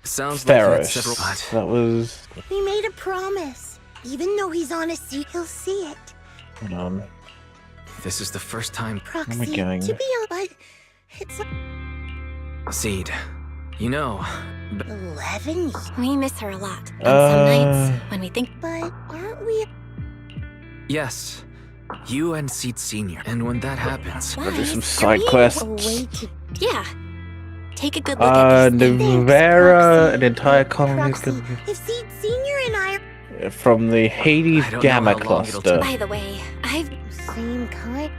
Sounds like you had Ferris. several... That was... we made a promise. Even though he's on a seat, he'll see it. Hold on. This is the first time... Proxy, Where am I going? to be honest, it's Seed, you know... 11. We miss her a lot. On some nights, when we think... But aren't we? Yes, you and Seed Senior. And when that happens... I'll do some side quests. Yeah. Take a good look at these things. Nuvera, an entire colony is Proxy, gonna if Seed Senior and I be from the Hades I don't know Gamma how long it'll cluster. By the way, I've... same kind.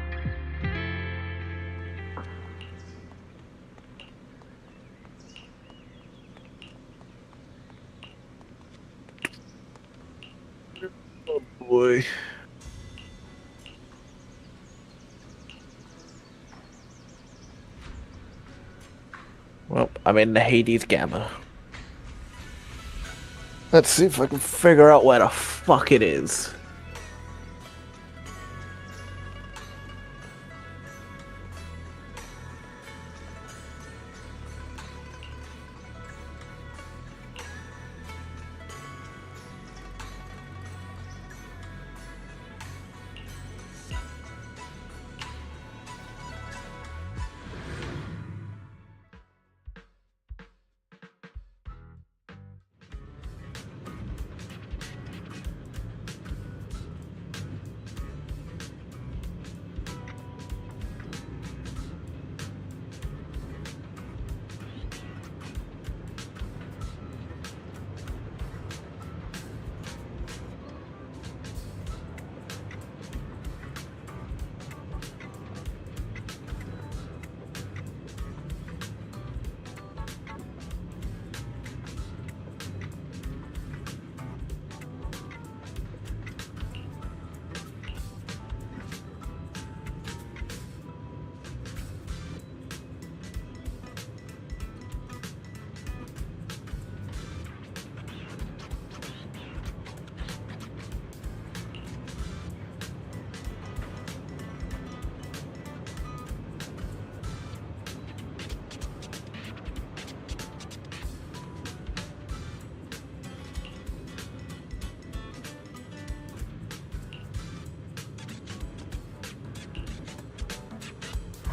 Oh boy. Well, I'm in the Hades Gamma. Let's see if I can figure out where the fuck it is.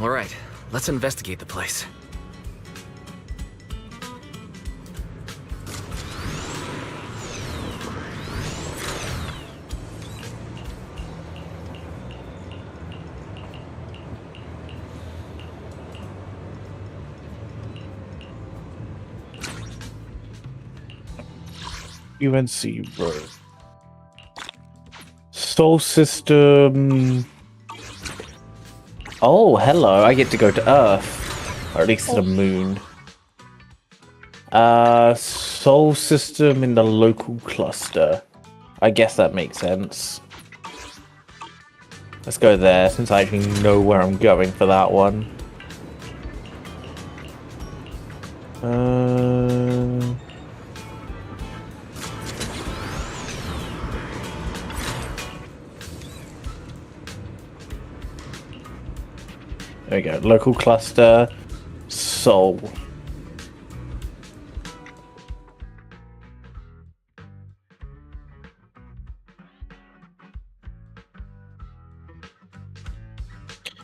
Alright, let's investigate the place. UNC, bro. Soul System. Oh, hello. I get to go to Earth. Or at least to the moon. Soul System in the local cluster. I guess that makes sense. Let's go there, since I actually know where I'm going for that one. There we go. Local cluster. Soul.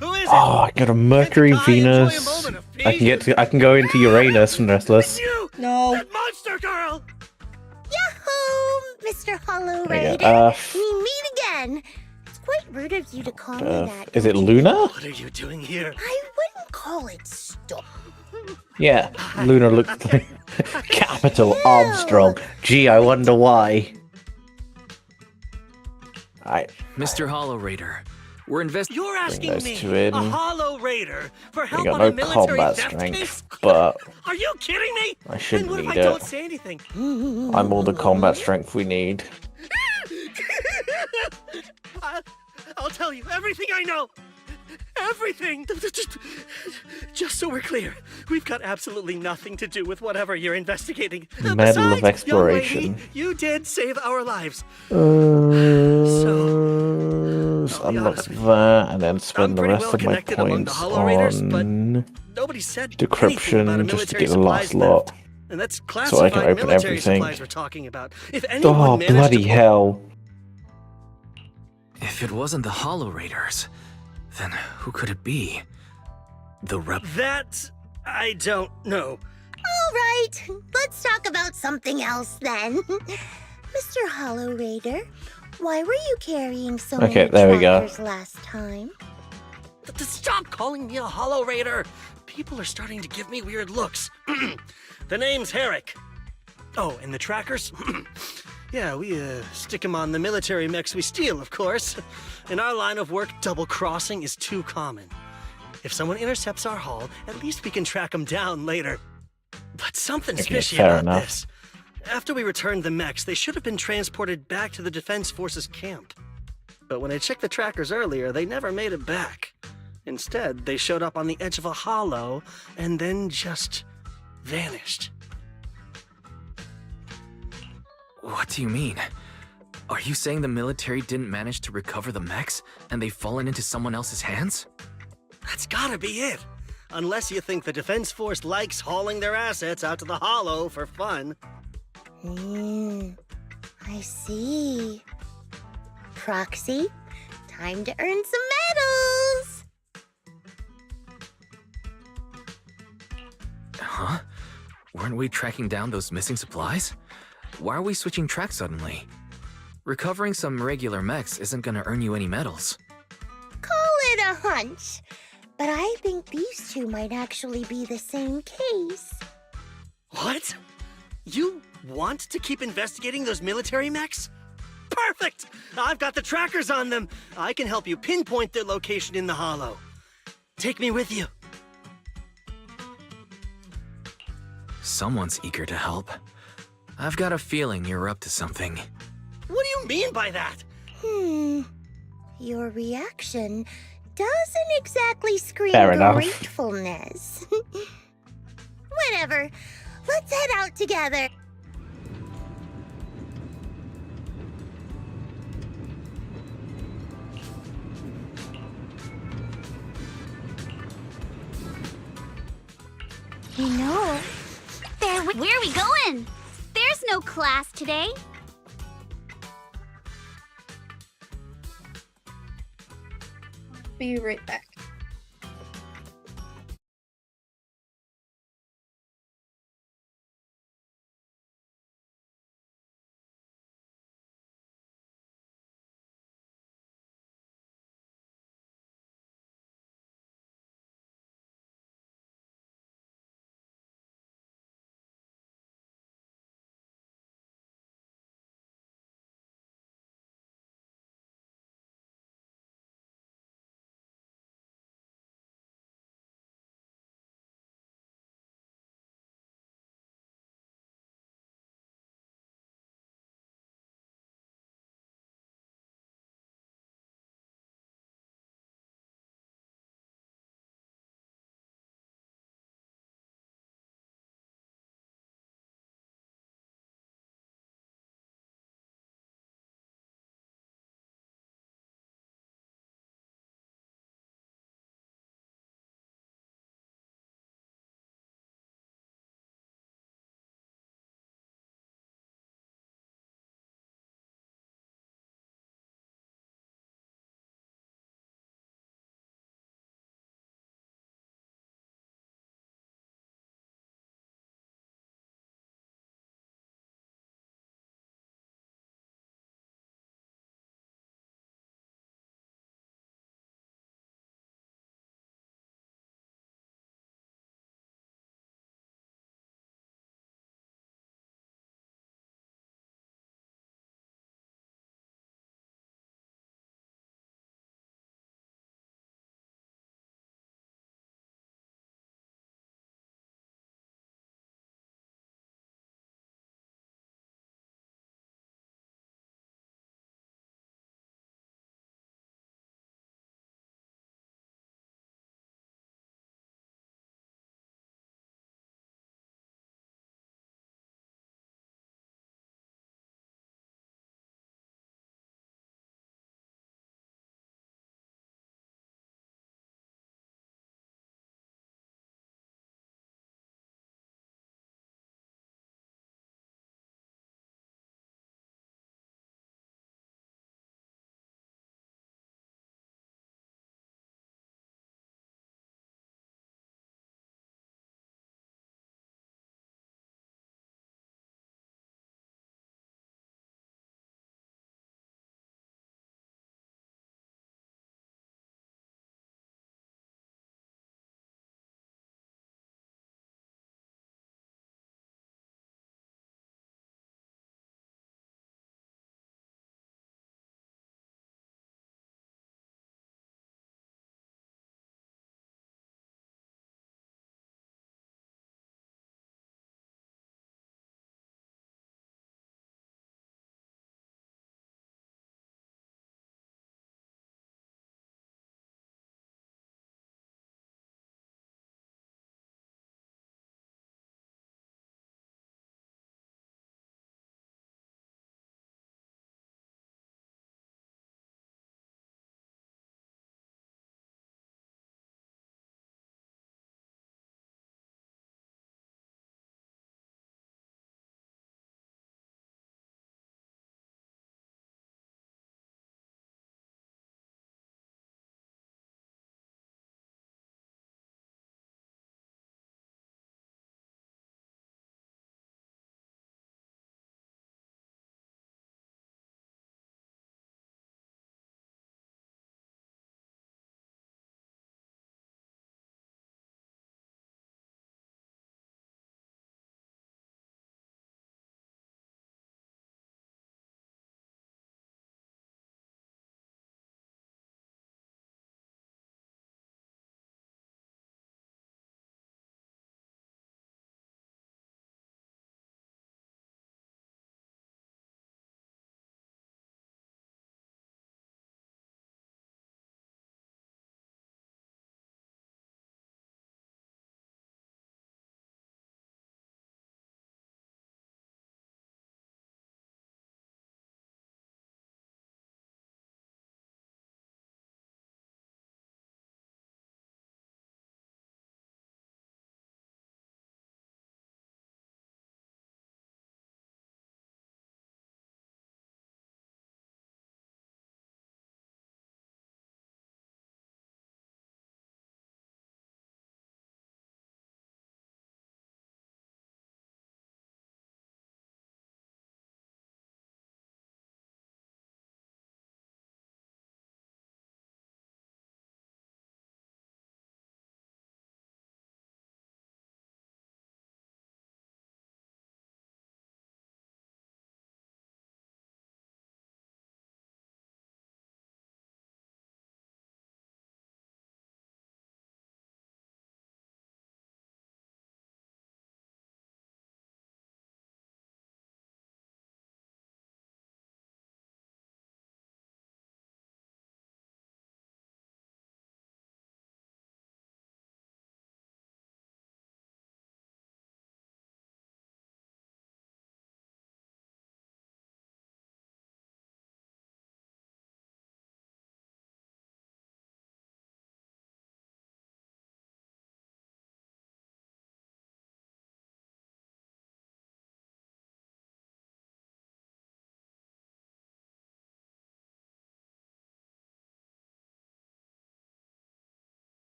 Who is it? Oh, I got a Mercury, Venus. I can go into Uranus from Restless. No. That monster girl! Yahoo! Mr. Hollow There you Raider. go. We meet again. It's quite rude of you to call me that. Is it Luna? What are you doing here? I wouldn't call it stop. Yeah, Luna looks like capital Armstrong. Gee, I wonder why. Mr. Hollow Raider, we're investigating. You're asking those me, two in. a Hollow Raider, for We help got on no a military combat theft strength, case? but Are you kidding me? I shouldn't And what if need I don't it. say anything? I'm all the combat strength we need. I'll tell you everything I know. Everything! Just so we're clear, we've got absolutely nothing to do with whatever you're investigating. Medal of Besides, Exploration. young lady, you did save our lives. Unlock that, and then spend the pretty rest well of my connected among the points Hollow Raiders, but on nobody said anything about a decryption just to military get the last supplies lot. theft. And that's So I classified can open military everything. supplies we're talking about. If anyone Oh, managed bloody to hell. If it wasn't the Hollow Raiders, then who could it be? The Rebel. That I don't know. All right, let's talk about something else then. Mr. Hollow Raider, why were you carrying so many there we go. trackers last time? Stop calling me a Hollow Raider. People are starting to give me weird looks. The name's Herrick. Oh, and the trackers? Yeah, we stick them on the military mechs we steal, of course. In our line of work, double-crossing is too common. If someone intercepts our haul, at least we can track them down later. But something's fishy fair about enough. this. After we returned the mechs, they should have been transported back to the Defense Forces camp. But when I checked the trackers earlier, they never made it back. Instead, they showed up on the edge of a hollow and then just vanished. What do you mean? Are you saying the military didn't manage to recover the mechs and they've fallen into someone else's hands? That's gotta be it. Unless you think the Defense Force likes hauling their assets out to the hollow for fun. I see. Proxy, time to earn some medals! Huh? Weren't we tracking down those missing supplies? Why are we switching tracks suddenly? Recovering some regular mechs isn't gonna earn you any medals. Call it a hunch, but I think these two might actually be the same case. What? You want to keep investigating those military mechs? Perfect! I've got the trackers on them. I can help you pinpoint their location in the hollow. Take me with you. Someone's eager to help. I've got a feeling you're up to something. What do you mean by that? Your reaction doesn't exactly scream Fair enough. gratefulness. Whatever. Let's head out together. You know, where are we going? There's no class today. Be right back.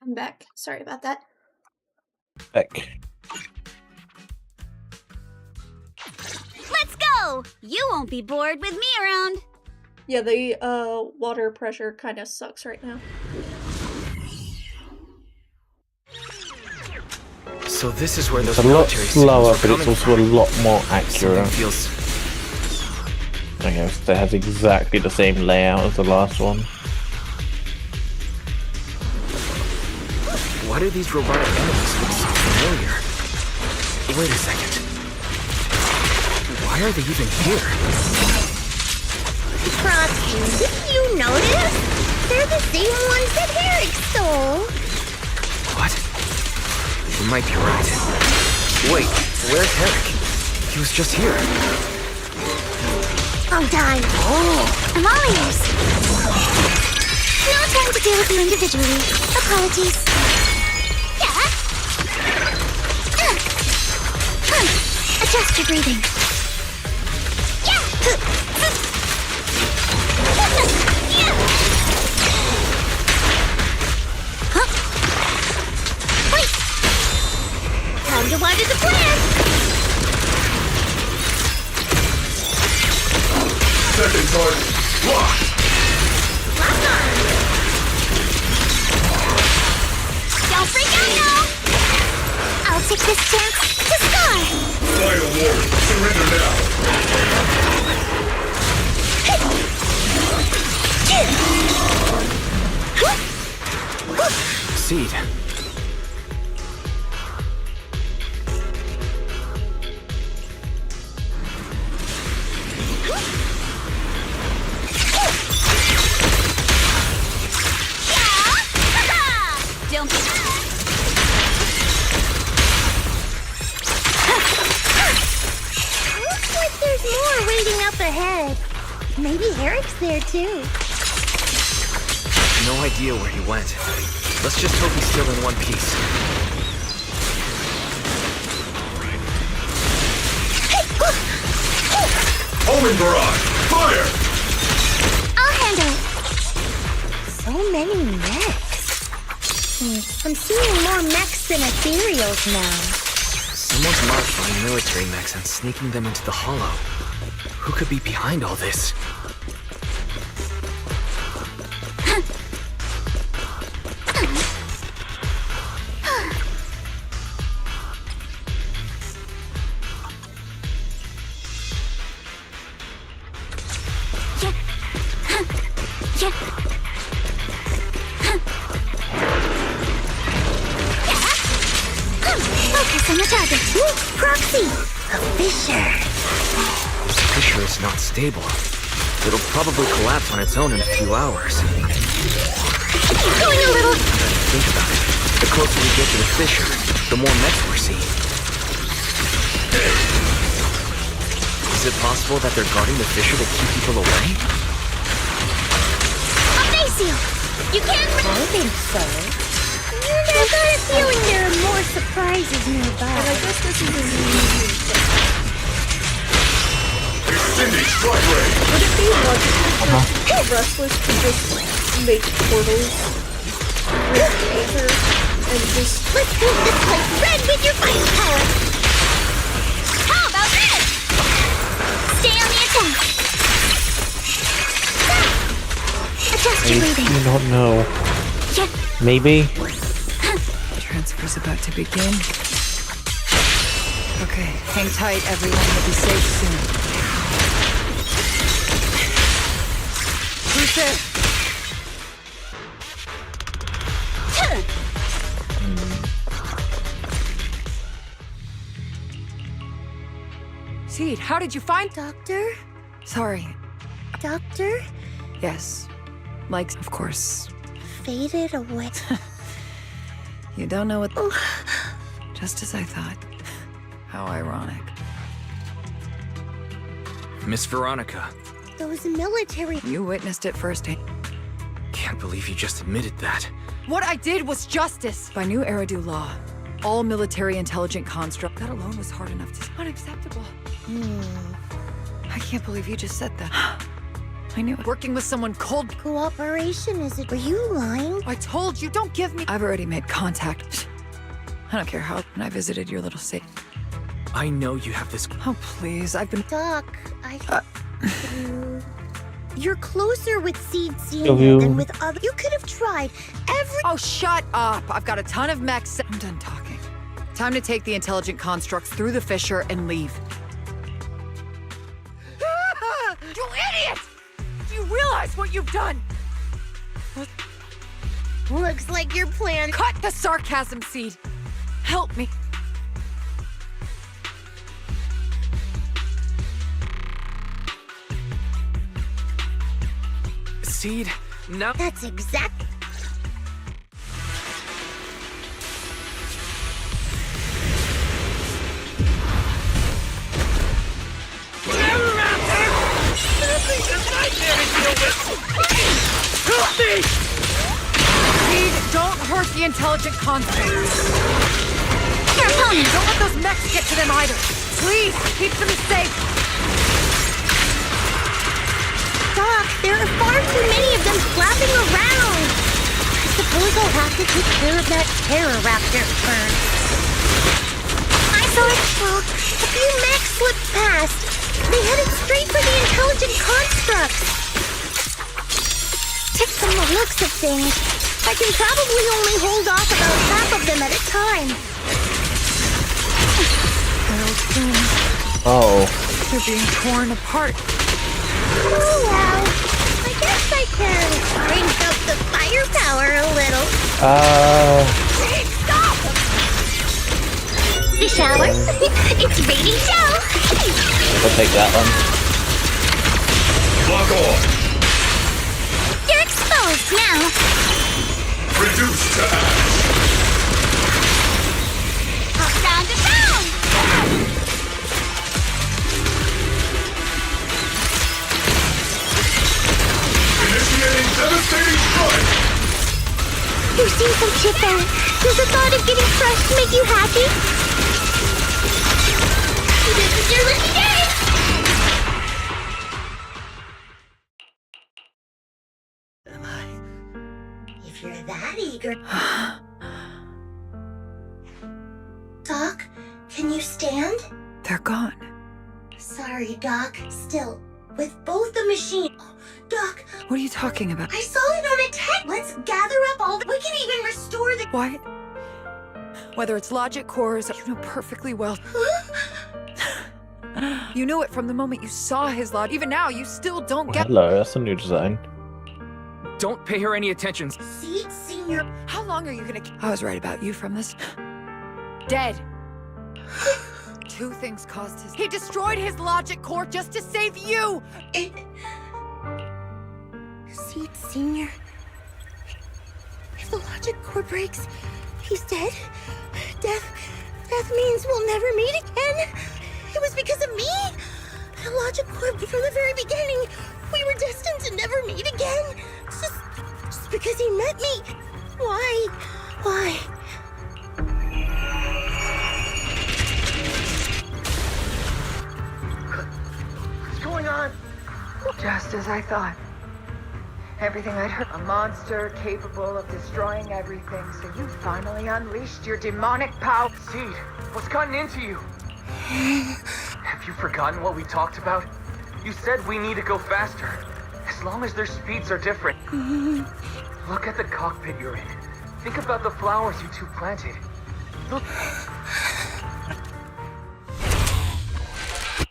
I'm back. Sorry about that. Back. Let's go! You won't be bored with me around. Yeah, the water pressure kind of sucks right now. So this is where those It's a lot military slower, signals but are it's coming also a lot more from. accurate. Something feels I guess it has exactly the same layout as the last one. Why do these robotic enemies look so familiar? Wait a second. Why are they even here? Frosty, didn't you notice? They're the same ones that Eric stole. What? You might be right. Wait, where's Herrick? He was just here. On time. Oh, I'm all ears. No time to deal with you individually. Apologies. Yeah. Adjust your breathing. Yeah. Huh? Wait. Time to water the plant. Second target, locked! Don't freak out now! I'll take this chance to score! Final warning, surrender now! Seed. Don't be... Looks like there's more waiting up ahead. Maybe Eric's there too. No idea where he went. Let's just hope he's still in one piece. Omen barrage, fire! I'll handle it. So many mechs. I'm seeing more mechs than ethereals now. Someone's modifying military mechs and sneaking them into the Hollow. Who could be behind all this? Focus on the target. Proxy! A fissure. This fissure is not stable. It'll probably collapse on its own in a few hours. Going a little... Think about it. The closer we get to the fissure, the more mechs we're seeing. Is it possible that they're guarding the fissure to keep people away? I'll face you! You can't... I think so. I got a feeling there are more surprises nearby. But I guess this is a new thing. Extending strike range! Would it be logical for Restless to just make portals with Aether and just... Let's paint this place red with your firepower! How about this? Stay on the attack! Adjust your breathing. I do not know. Maybe? Transfer's about to begin. Okay, hang tight, everyone. We'll be safe soon. Who's there? Seed, how did you find... Doctor? Sorry. Doctor? Yes. Like, of course. Faded away. You don't know what... Just as I thought. How ironic. Miss Veronica. Those military... You witnessed it firsthand. Can't believe you just admitted that. What I did was justice! By new Eridu law, all military intelligent construct, that alone was hard enough to... Unacceptable. I can't believe you just said that. I knew it. Working with someone cold. Cooperation, is it? Were you lying? I told you, don't give me. I've already made contact. I don't care how. When I visited your little safe. I know you have this. Oh, please. I've been. Doc, You're closer with Seed Love Senior you. than with other. You could have tried every. Oh, shut up. I've got a ton of mechs. I'm done talking. Time to take the intelligent constructs through the fissure and leave. You idiot! Do you realize what you've done? Looks like your plan. Cut the sarcasm, Seed. Help me. Seed, no. That's exact. Seed, don't hurt the intelligent constructs. Your opponent. Don't let those mechs get to them either. Please, keep them safe. Doc, there are far too many of them flapping around. I suppose I'll have to take care of that terror raptor first. I saw it. Well, a few mechs slipped past. They headed straight for the intelligent constructs. From the looks of things, I can probably only hold off about half of them at a time. Oh. They're being torn apart. Oh well, I guess I can crank up the firepower a little. Hey, stop! The shower? It's ready to go. I'll take that one. Lock on. You're exposed now. Reduce to ash. Up, down to down. Initiating devastating strike. You seem so chippo. Does the thought of getting crushed make you happy? This is your lucky day. If you're that eager. Doc, can you stand? They're gone. Sorry, Doc. Still, with both the machine. Doc, What are you talking about? I saw it on a tech. Let's gather up all the. We can even restore the. What? Whether it's logic cores, you know perfectly well. You knew it from the moment you saw his logic. Even now, you still don't get. Hello, that's a new design. Don't pay her any attention. Seed Senior. How long are you gonna? I was right about you from this. Dead. Two things caused his. He destroyed his logic core just to save you. Seed Senior. If the logic core breaks, he's dead. Death means we'll never meet again. It was because of me. The logic core from the very beginning. We were destined to never meet again. Just because he met me. Why? What's going on? Just as I thought. Everything I'd heard. A monster capable of destroying everything, so you finally unleashed your demonic power. Seed, what's gotten into you? Have you forgotten what we talked about? You said we need to go faster. As long as their speeds are different. Look at the cockpit you're in. Think about the flowers you two planted. Look.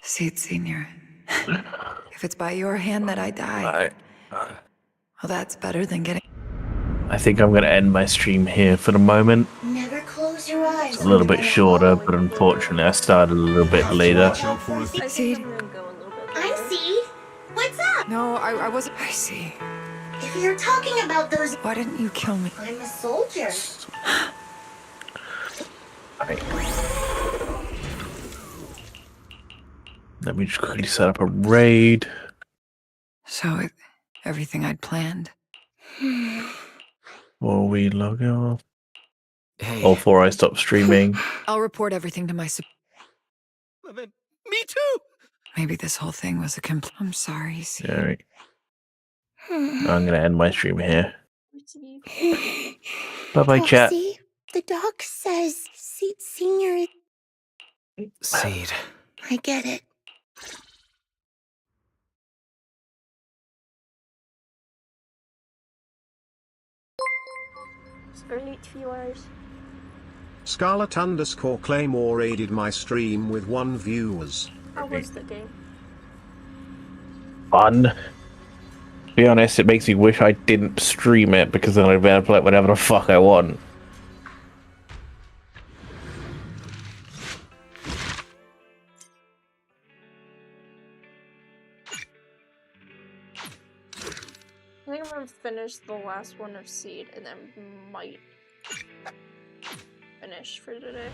Seed Senior. If it's by your hand that I die, well, that's better than getting. I think I'm going to end my stream here for the moment. Never close your eyes. It's a little bit shorter, but unfortunately I started a little bit later. Seed. I'm Seed. What's up? No, I wasn't. I see. If you're talking about those. Why didn't you kill me? I'm a soldier. Let me just quickly set up a raid. So, everything I'd planned. Before we log off. Hey. Or before I stop streaming. I'll report everything to my. Me too. Maybe this whole thing was a I'm sorry, Seed. Yeah, right. I'm gonna end my stream here. Bye-bye, chat. Proxy, the doc says Senior. Seed. I get it. Early viewers. Scarlet_Claymore aided my stream with 1 viewers. How was the game? Fun. To be honest, it makes me wish I didn't stream it because then I'd be able to play it whenever the fuck I want. I think I'm gonna finish the last one of Seed and then might finish for today.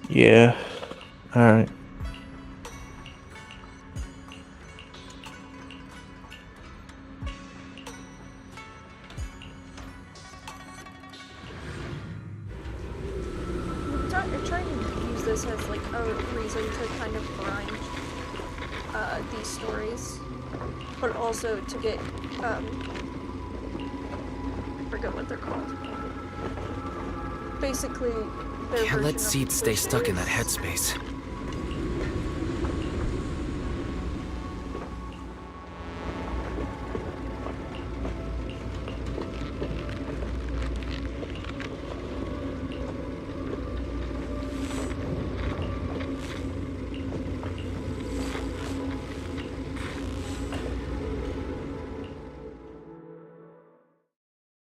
Yeah. Alright. I'm trying to use this as like a reason to kind of grind these stories, but also to get I forget what they're called. Basically, their Can't let version of Seed the stay stuck in that stories. headspace.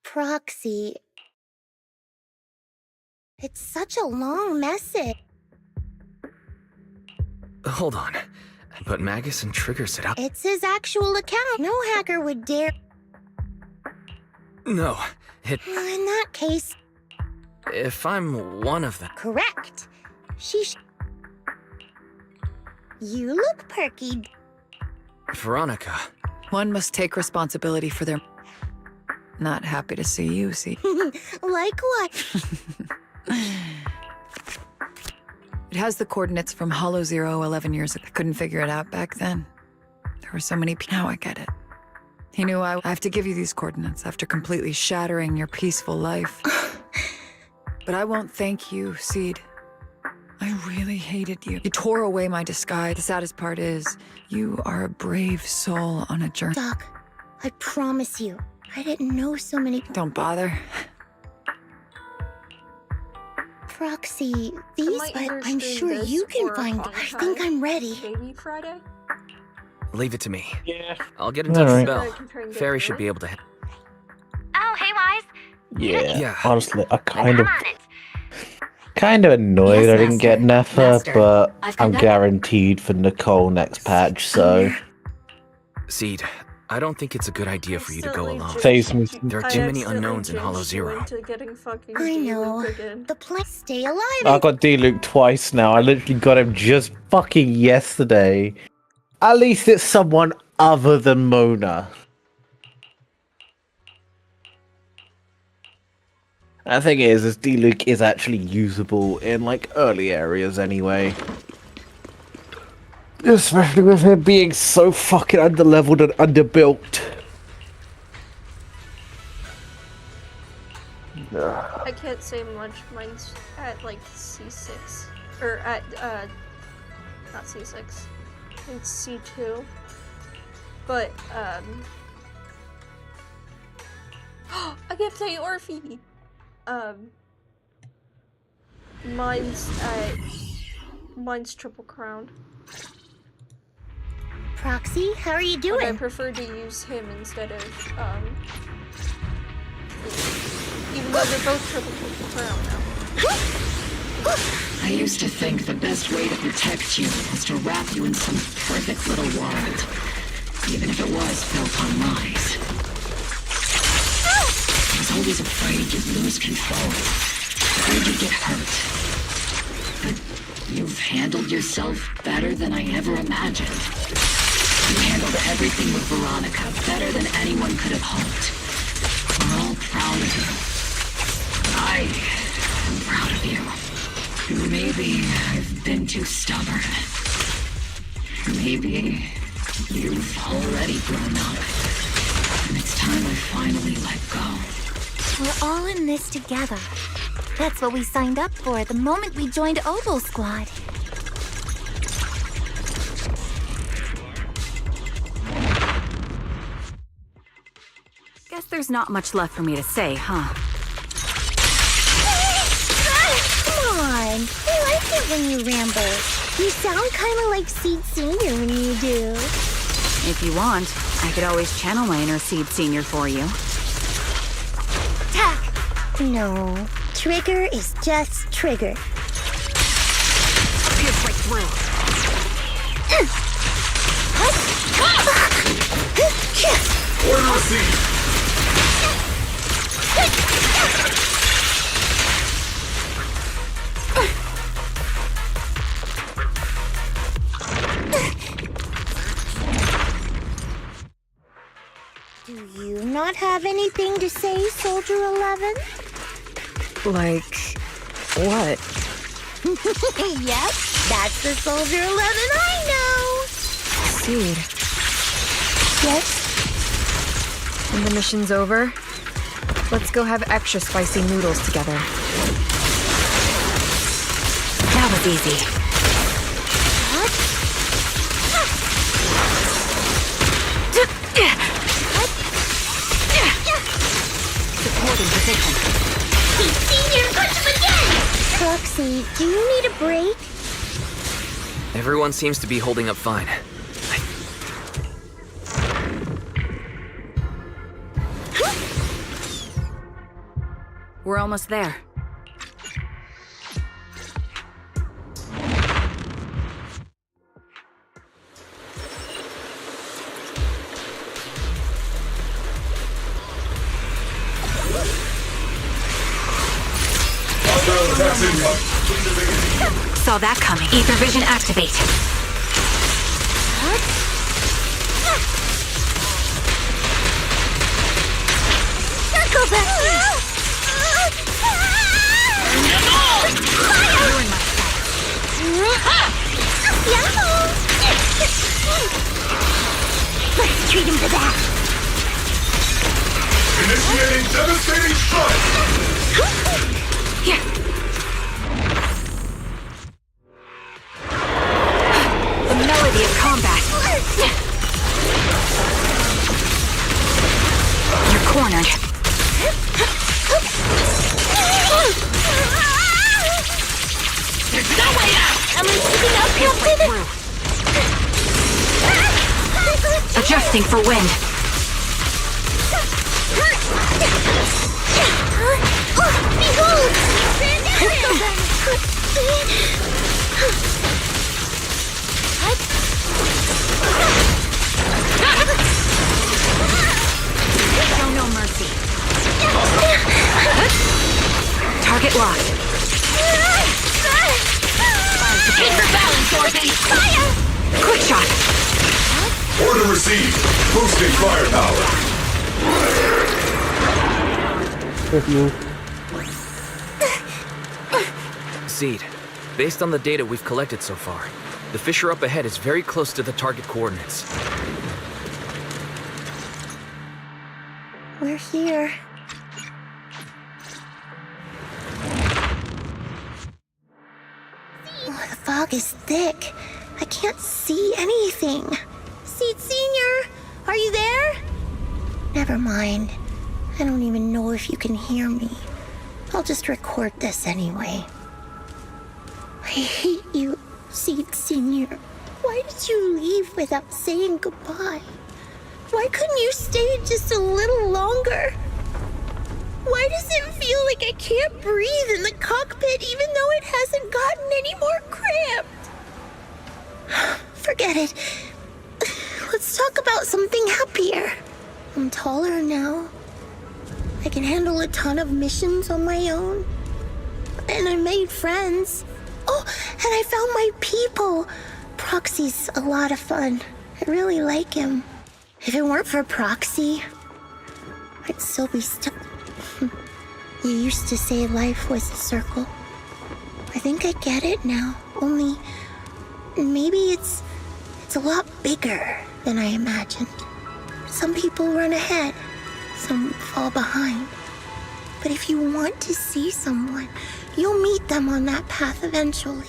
Proxy. It's such a long message. Hold on. But Magus and Trigger set up. It's his actual account. No hacker would dare. No. In that case. If I'm one of them. Correct. You look perky. Veronica. One must take responsibility for their... Not happy to see you, see. Like what? It has the coordinates from Hollow Zero 11 years ago. I couldn't figure it out back then. There were so many... Now I get it. He knew I have to give you these coordinates after completely shattering your peaceful life. But I won't thank you, Seed. I really hated you. You tore away my disguise. The saddest part is, you are a brave soul on a journey. Doc, I promise you, I didn't know so many... Don't bother. Proxy, these, but I'm sure you can find... I think I'm ready. Maybe Friday? Leave it to me. Yeah. I'll get in touch with Alright. Belle. Fairy should be able to... Oh, hey, Wise. Yeah. Honestly, I kind of annoyed I didn't get Nefa, but I'm guaranteed for Nicole next patch, so... Seed, I don't think it's a good idea for you to go alone. Saves me. There are too many unknowns in Hollow Zero. I know. The plan... Stay alive. I got D-Luke twice now. I literally got him just fucking yesterday. At least it's someone other than Mona. The thing is D-Luke is actually usable in, like, early areas anyway. Especially with him being so fucking underleveled and underbuilt. I can't say much. Mine's at like C6. Or at, not C6. It's C2. But, I get to play Orphe! Mine's Triple Crown. Proxy, how are you doing? But I prefer to use him instead of, even though they're both Triple Crown now. I used to think the best way to protect you was to wrap you in some perfect little world, even if it was built on lies. I was always afraid you'd lose control, afraid you'd get hurt. But you've handled yourself better than I ever imagined. You handled everything with Veronica better than anyone could have hoped. We're all proud of you. I am proud of you. Maybe I've been too stubborn. Maybe you've already grown up, and it's time I finally let go. We're all in this together. That's what we signed up for the moment we joined Oboe Squad. Guess there's not much left for me to say, huh? Come on. I like it when you ramble. You sound kind of like Seed Senior when you do. If you want, I could always channel my inner Seed Senior for you. No. Trigger is just Trigger. Pierce right through. Order received. Do you not have anything to say, Soldier 11? Like, what? Yep, that's the Soldier 11 I know! Seed. Yes? When the mission's over, let's go have extra spicy noodles together. That was easy. Supporting position. Senior, punch him again! Proxy, do you need a break? Everyone seems to be holding up fine. We're almost there. Saw that coming. Ether vision activate. Circle back! Let's treat him to that! Initiating devastating strike! The melody of combat. You're cornered. There's no way out! Am I keeping up, Captain? Adjusting for wind. Behold! Show no mercy. Target locked. Keep your balance, Dorothy! Fire! Quick shot. Order received. Boosting firepower. With you. Seed, based on the data we've collected so far, the fissure up ahead is very close to the target coordinates. We're here. Oh, the fog is thick. I can't see anything. Seed Senior, are you there? Never mind. I don't even know if you can hear me. I'll just record this anyway. I hate you, Seed Senior. Why did you leave without saying goodbye? Why couldn't you stay just a little longer? Why does it feel like I can't breathe in the cockpit even though it hasn't gotten any more cramped? Forget it. Let's talk about something happier. I'm taller now. I can handle a ton of missions on my own. And I made friends. Oh, and I found my people. Proxy's a lot of fun. I really like him. If it weren't for Proxy, I'd still be stuck. You used to say life was a circle. I think I get it now. Only maybe it's It's a lot bigger than I imagined. Some people run ahead, some fall behind. But if you want to see someone, you'll meet them on that path eventually.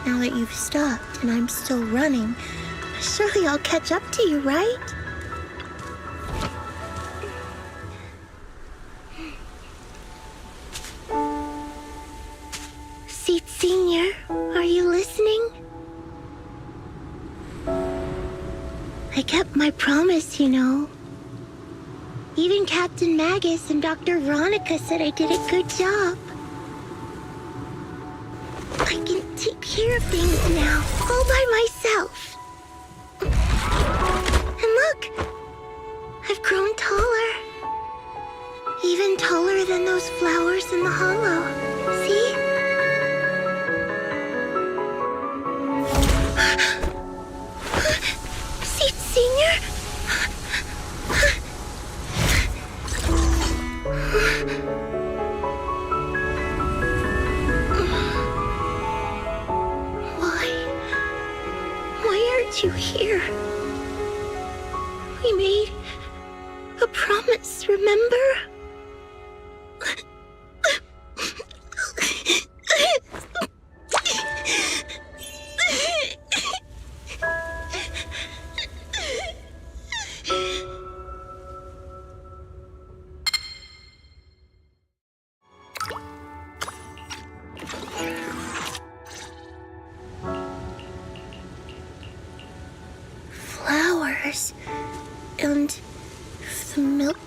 Now that you've stopped and I'm still running, surely I'll catch up to you, right? Seat Senior, are you listening? I kept my promise, you know. Even Captain Magus and Dr. Veronica said I did a good job. I can take care of things now, all by myself. And look, I've grown taller. Even taller than those flowers in the hollow. See? Seat Senior? Why aren't you here? We made a promise, remember? Flowers and the milk.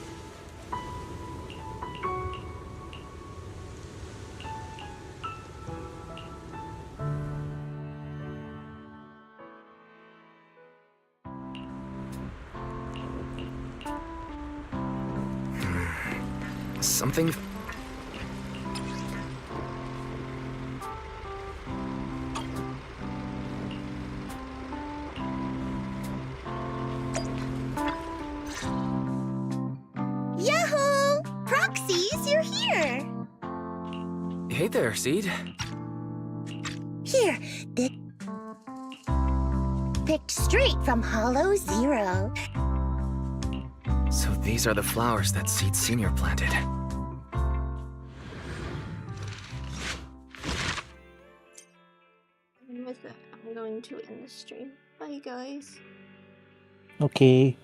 Something... Yahoo! Proxies, you're here! Hey there, Seed. Here, picked straight from Hollow Zero. So these are the flowers that Seed Senior planted. And with that, I'm going to end the stream. Bye, guys. Okay.